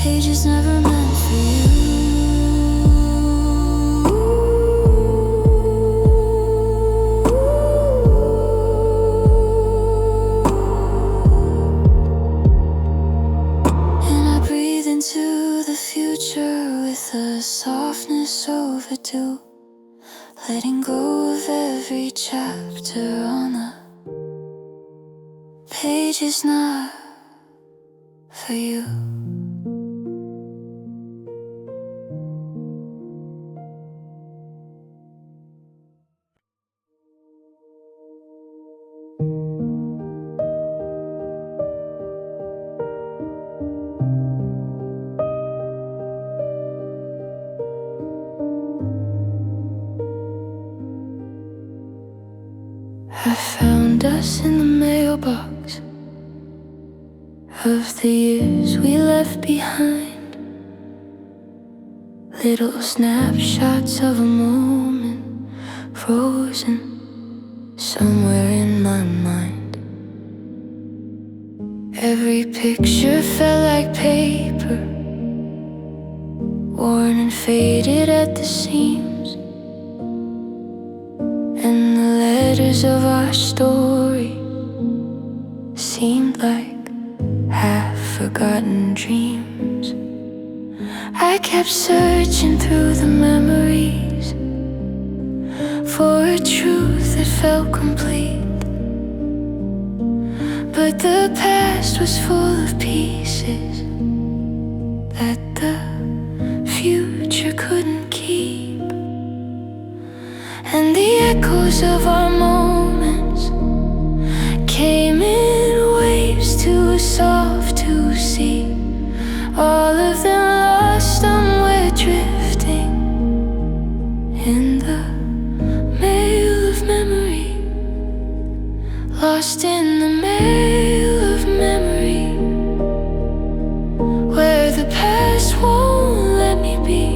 pages never meant for you. The softness overdue, letting go of every chapter on the page is not for you. I found us in the mailbox of the years we left behind. Little snapshots of a moment frozen somewhere in my mind. Every picture felt like paper, worn and faded at the seams. And the letters of our story seemed like half-forgotten dreams. I kept searching through the memories for a truth that felt complete. But the past was full of pieces that the future couldn't keep. And the echoes of our moments came in waves too soft to see. All of them lost somewhere drifting in the mail of memory. Lost in the mail of memory, where the past won't let me be.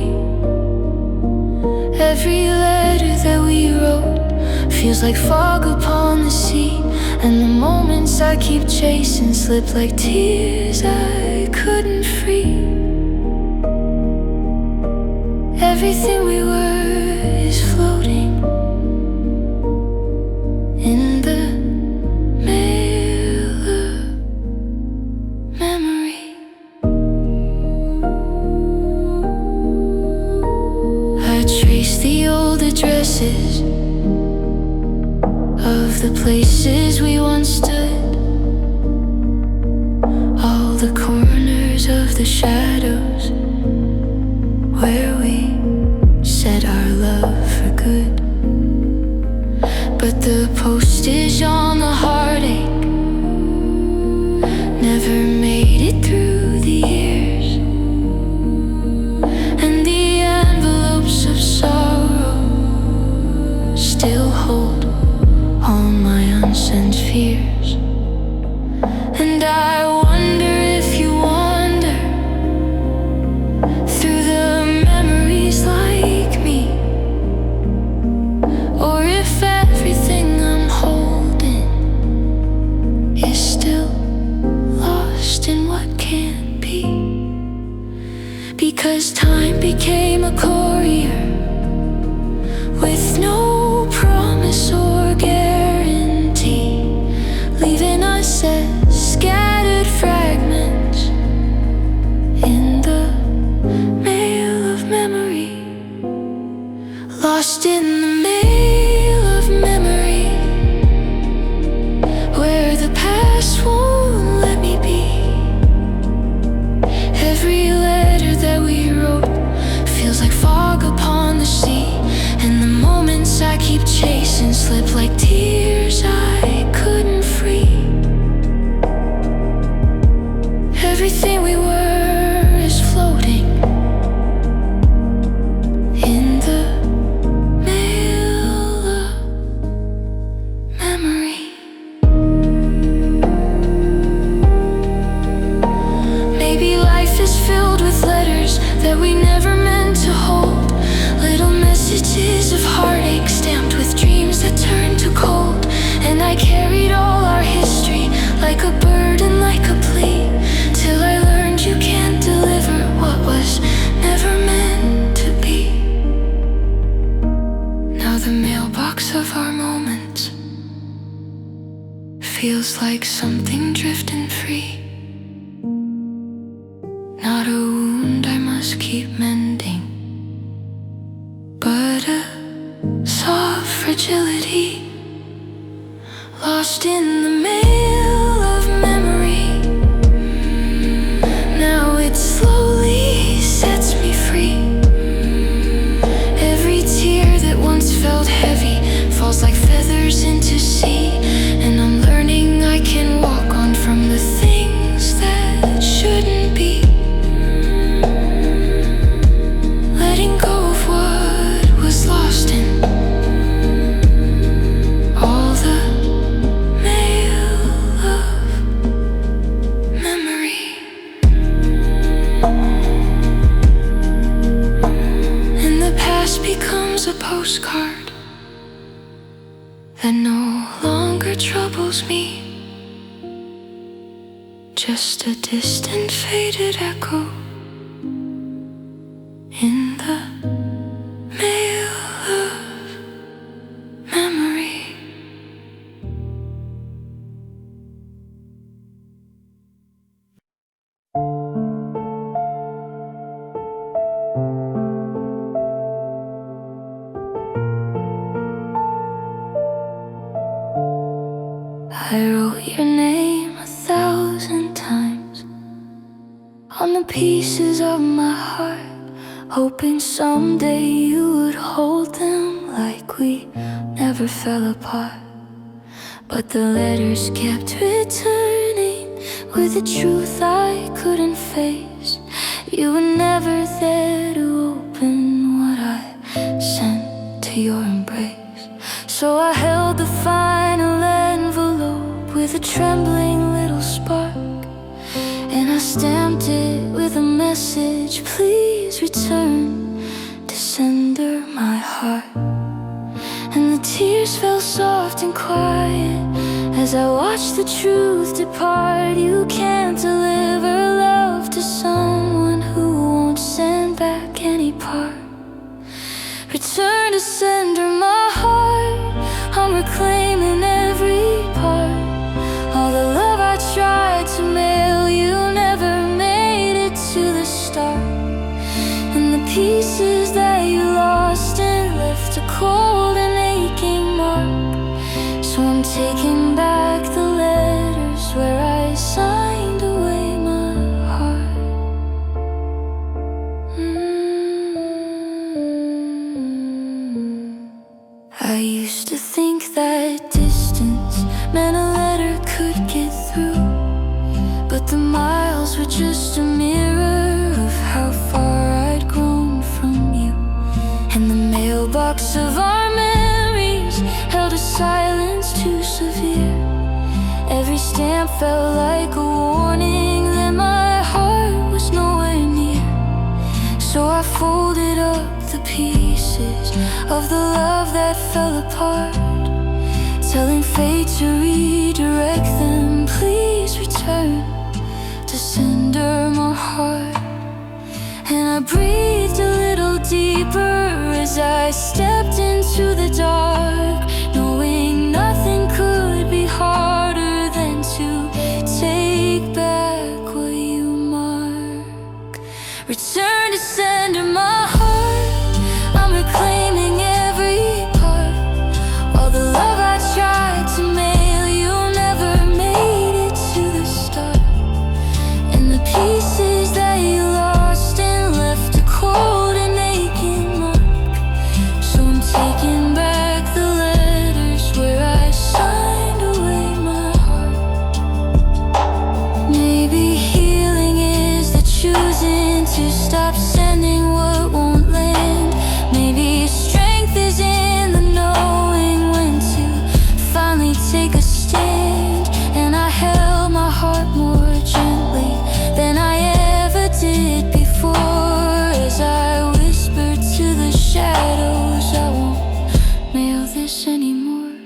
Every letter that we wrote feels like fog upon the sea. And the moments I keep chasing slip like tears I couldn't free. Everything we were is floating in the mail of memory. I trace the old addresses of the places we once stood, all the corners of the shadows where we said our love for good. But the postage on the heartache never made it through the years. And the envelopes of sorrow still hold all my unsent fears. And I wonder if you wander through the memories like me, or if everything I'm holding of our moments feels like something drifting free. Not a wound I must keep mending, but a soft fragility lost in the mail of memory. Now it slowly sets me free. Every tear that once felt heavy falls like feathers into sea, and I'm learning I can walk on from the things that shouldn't be. Letting go of what was lost in all the mail of memory. And the past becomes a postcard that no longer troubles me. Just a distant faded echo in the mail of memory. I wrote your name 1,000 times on the pieces of my heart, hoping someday you would hold them like we never fell apart. But the letters kept returning with a truth I couldn't face. You were never there to open what I sent to your embrace. So I held the final envelope with a trembling little spark, and I stamped it with a message: please return to sender my heart. And the tears fell soft and quiet as I watched the truth depart. You can't deliver love to someone who won't send back any part. Return to sender my heart, I'm reclaiming every part. All the love I tried to mail you never made it to the start. And the pieces that you lost and left a cold and aching mark. So I'm taking back the letters where I signed away my heart. I used to think that distance meant a letter could get through, but the miles were just a mirror of how far I'd grown from you. And the mailbox of our memories held a silence too severe. Every stamp felt like a warning that my heart was nowhere near. So I folded up the pieces of the love that fell apart, telling fate to redirect them. Please return to sender my heart. And I breathed a little deeper as I stepped into the dark, knowing nothing could be harder than to take back what you mark. Return to sender my heart, I'm reclaiming every part. All the love I tried to mail you never made it to the start. And the pieces that you lost and left a cold and aching mark. So I'm taking back the letters where I signed away my heart. Maybe healing is the choosing to stop sending what won't land. Maybe strength is in the knowing when to finally take a stand. And I held my heart more gently than I ever did before, as I whispered to the shadows, I won't mail this anymore.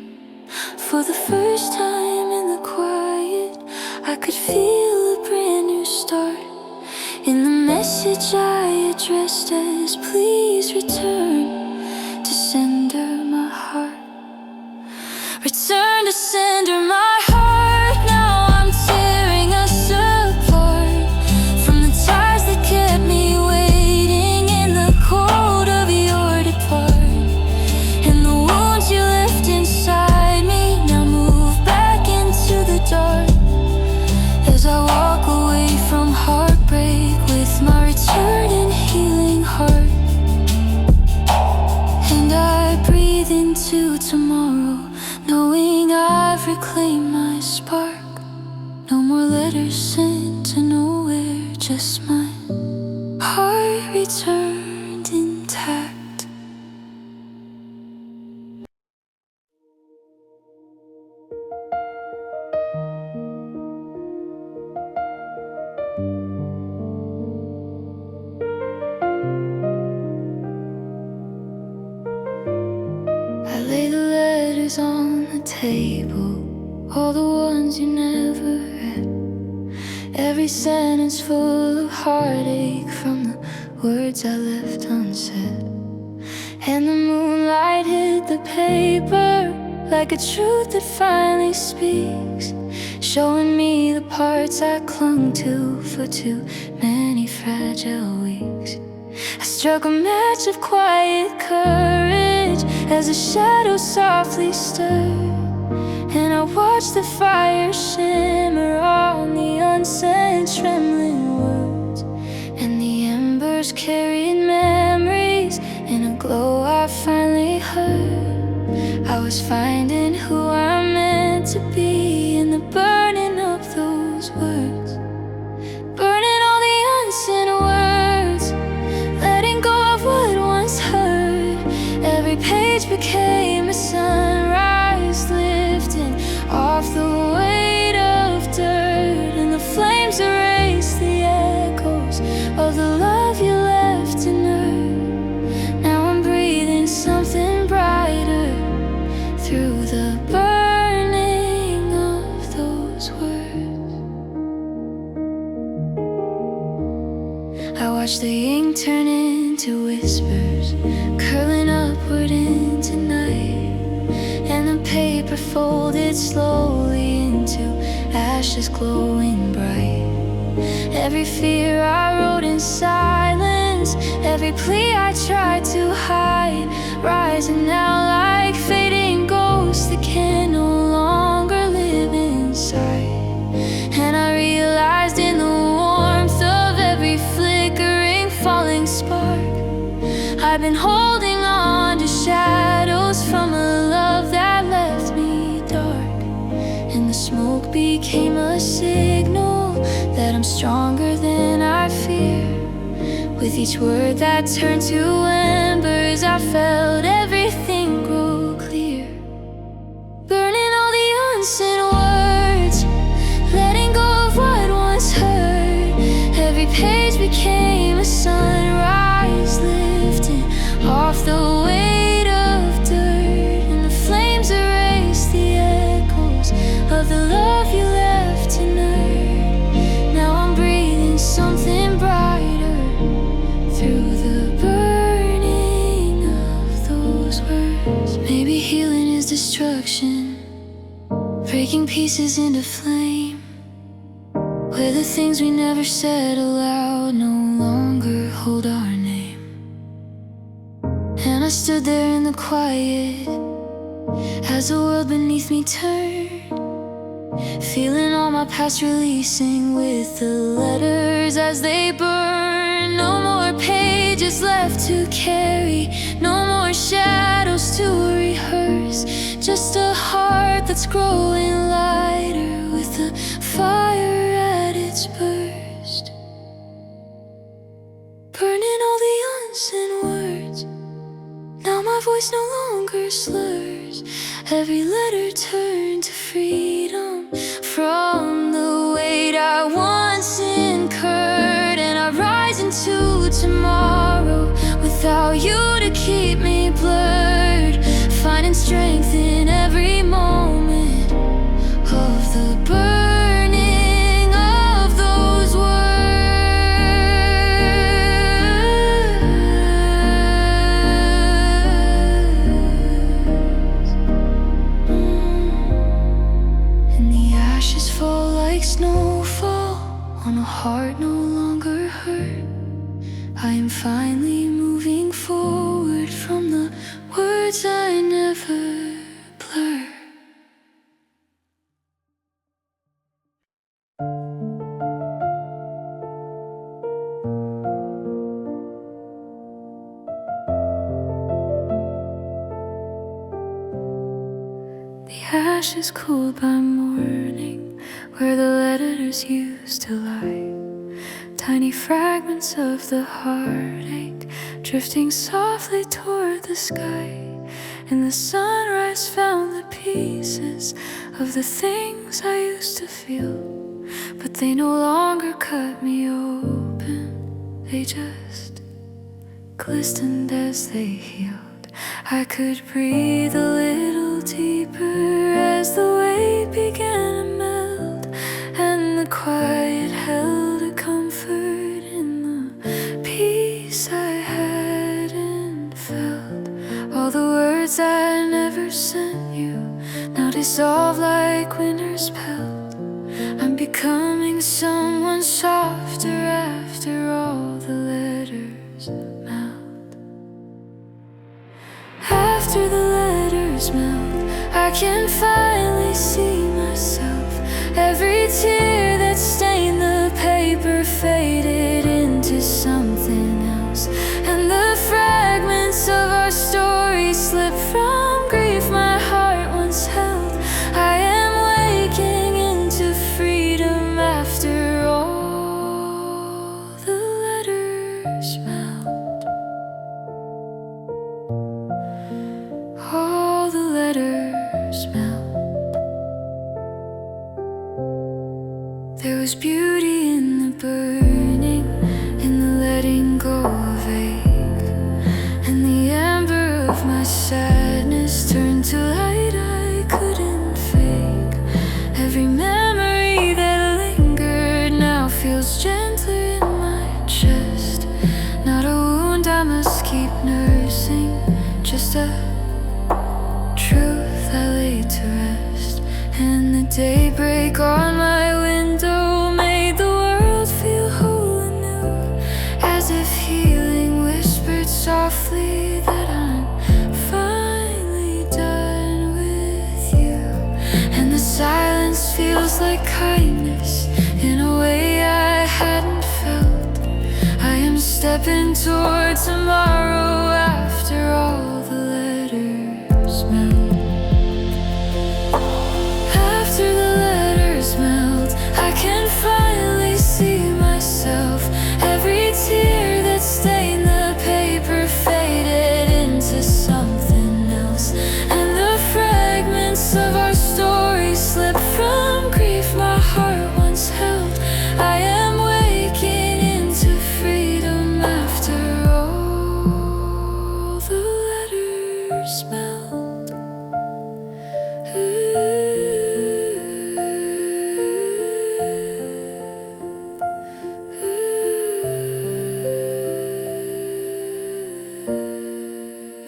For the first time in the quiet, I could feel a brand new start. In the message I addressed as please return to sender my heart. return to sender. My heart, now I'm tearing us apart from the ties that kept me waiting in the cold of your depart. And the wounds you left inside me now move back into the dark as I walk away from heartbreak with my returning healing heart. And I breathe into tomorrow, knowing I've reclaimed my spark. No more letters sent to nowhere, just my heart returned intact. I lay the letters on the table, all the ones you never read. Every sentence full of heartache from the words I left unsaid. And the moonlight hit the paper like a truth that finally speaks, showing me the parts I clung to for too many fragile weeks. I struck a match of quiet courage as the shadows softly stirred, and I watched the fire shimmer on the unsent trembling words. And the embers carried memories in a glow I finally heard. I was finding who I'm meant to be in the burning of those words, burning all the unsent words, letting go of what once hurt. Every page became a sunrise, lifting off the weight of dirt, and the flames erased the echoes of the love you left inert. Now I'm breathing something brighter through the burning of those words. I watch the ink turn into whispers, curling upward into night, and the paper folded slowly into ashes glowing bright. Every fear I wrote in silence, every plea I tried to hide, rising now like fading ghosts that can no longer live inside. And I realized in the warmth of every flickering falling spark, I've been holding on to shadows from a love that left me dark. And the smoke became a signal that I'm stronger than I fear. With each word that turned to embers, I felt everything grow clear. Burning all the unsent words, letting go of what once hurt. Every page became a sunrise, lifting off the weight of dirt, and the flames erased the echoes of the love you left inert. Now I'm breathing something brighter through the burning of those words. Maybe healing is destruction, breaking pieces into flame, where the things we never said aloud no longer hold our name. And I stood there in the quiet as the world beneath me turned, feeling all my past releasing with the letters as they burn. No more pages left to carry, no more shadows to rehearse, just a heart that's growing lighter with the fire at its burst. Burning all the unsent words, now my voice no longer slurs. Every letter turned to freedom from the weight I once incurred. And I rise into tomorrow without you to keep me blurred, finding strength in every moment of the burning of those words. snowfall on a heart no longer hurt. I am finally moving forward from the words I never blur. The ashes cooled by morning, where the letters used to lie. Tiny fragments of the heartache drifting softly toward the sky. And the sunrise found the pieces of the things I used to feel, but they no longer cut me open. They just glistened as they healed. I could breathe a little deeper as the weight began to melt, and the quiet held a comfort in the peace I hadn't felt. All the words I never sent you now dissolve like winter's pelt. I'm becoming someone softer after all the letters melt. After the letters melt, I can finally see myself. Every tear that stained the paper faded into something else, and the fragments of our story slipped from grief my heart once held. I am waking into freedom after all the letters melt. All the letters melt. There was beauty in the burning, in the letting go of ache, and the ember of my sadness turned to light I couldn't fake. Every memory that lingered now feels gentler in my chest. Not a wound I must keep nursing, just a truth I laid to rest. And the daybreak on my window made the world feel whole anew, as if healing whispered softly that I'm finally done with you. And the silence feels like kindness in a way I hadn't felt. I am stepping toward tomorrow after all the letters melt. After the letters melt, I can finally see myself. Every tear that stained the paper faded into something else, and the fragments of our story slipped from grief my heart once held. I am waking into freedom after all the letters melt.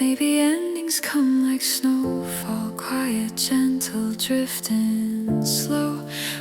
Maybe endings come like snowfall, quiet, gentle, drifting slow,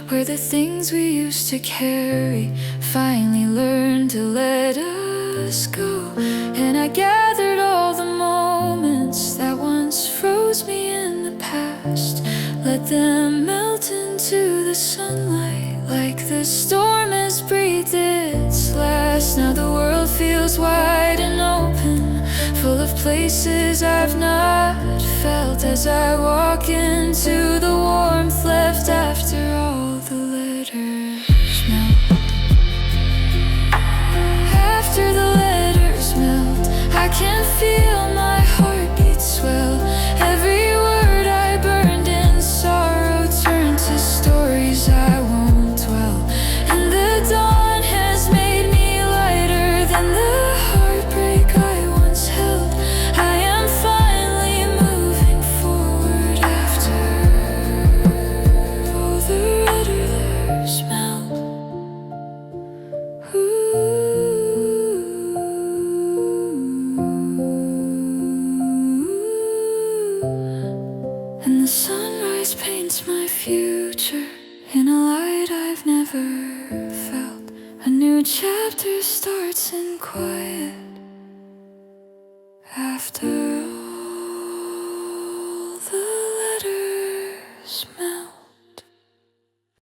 where the things we used to carry finally learned to let us go. And I gathered all the moments that once froze me in the past, let them melt into the sunlight like the storm has breathed its last. Now the world feels wide and open, full of places I've not felt, as I walk into the warmth left after all the letters melt. After the letters melt, I can feel my heartbeat swell. Every word I burned in sorrow turned to stories I won't dwell. And the dawn has made me lighter than the heartbreak I once held. I am finally moving forward after all the letters melt. And the sunrise paints my future in a light I've never felt. A new chapter starts in quiet.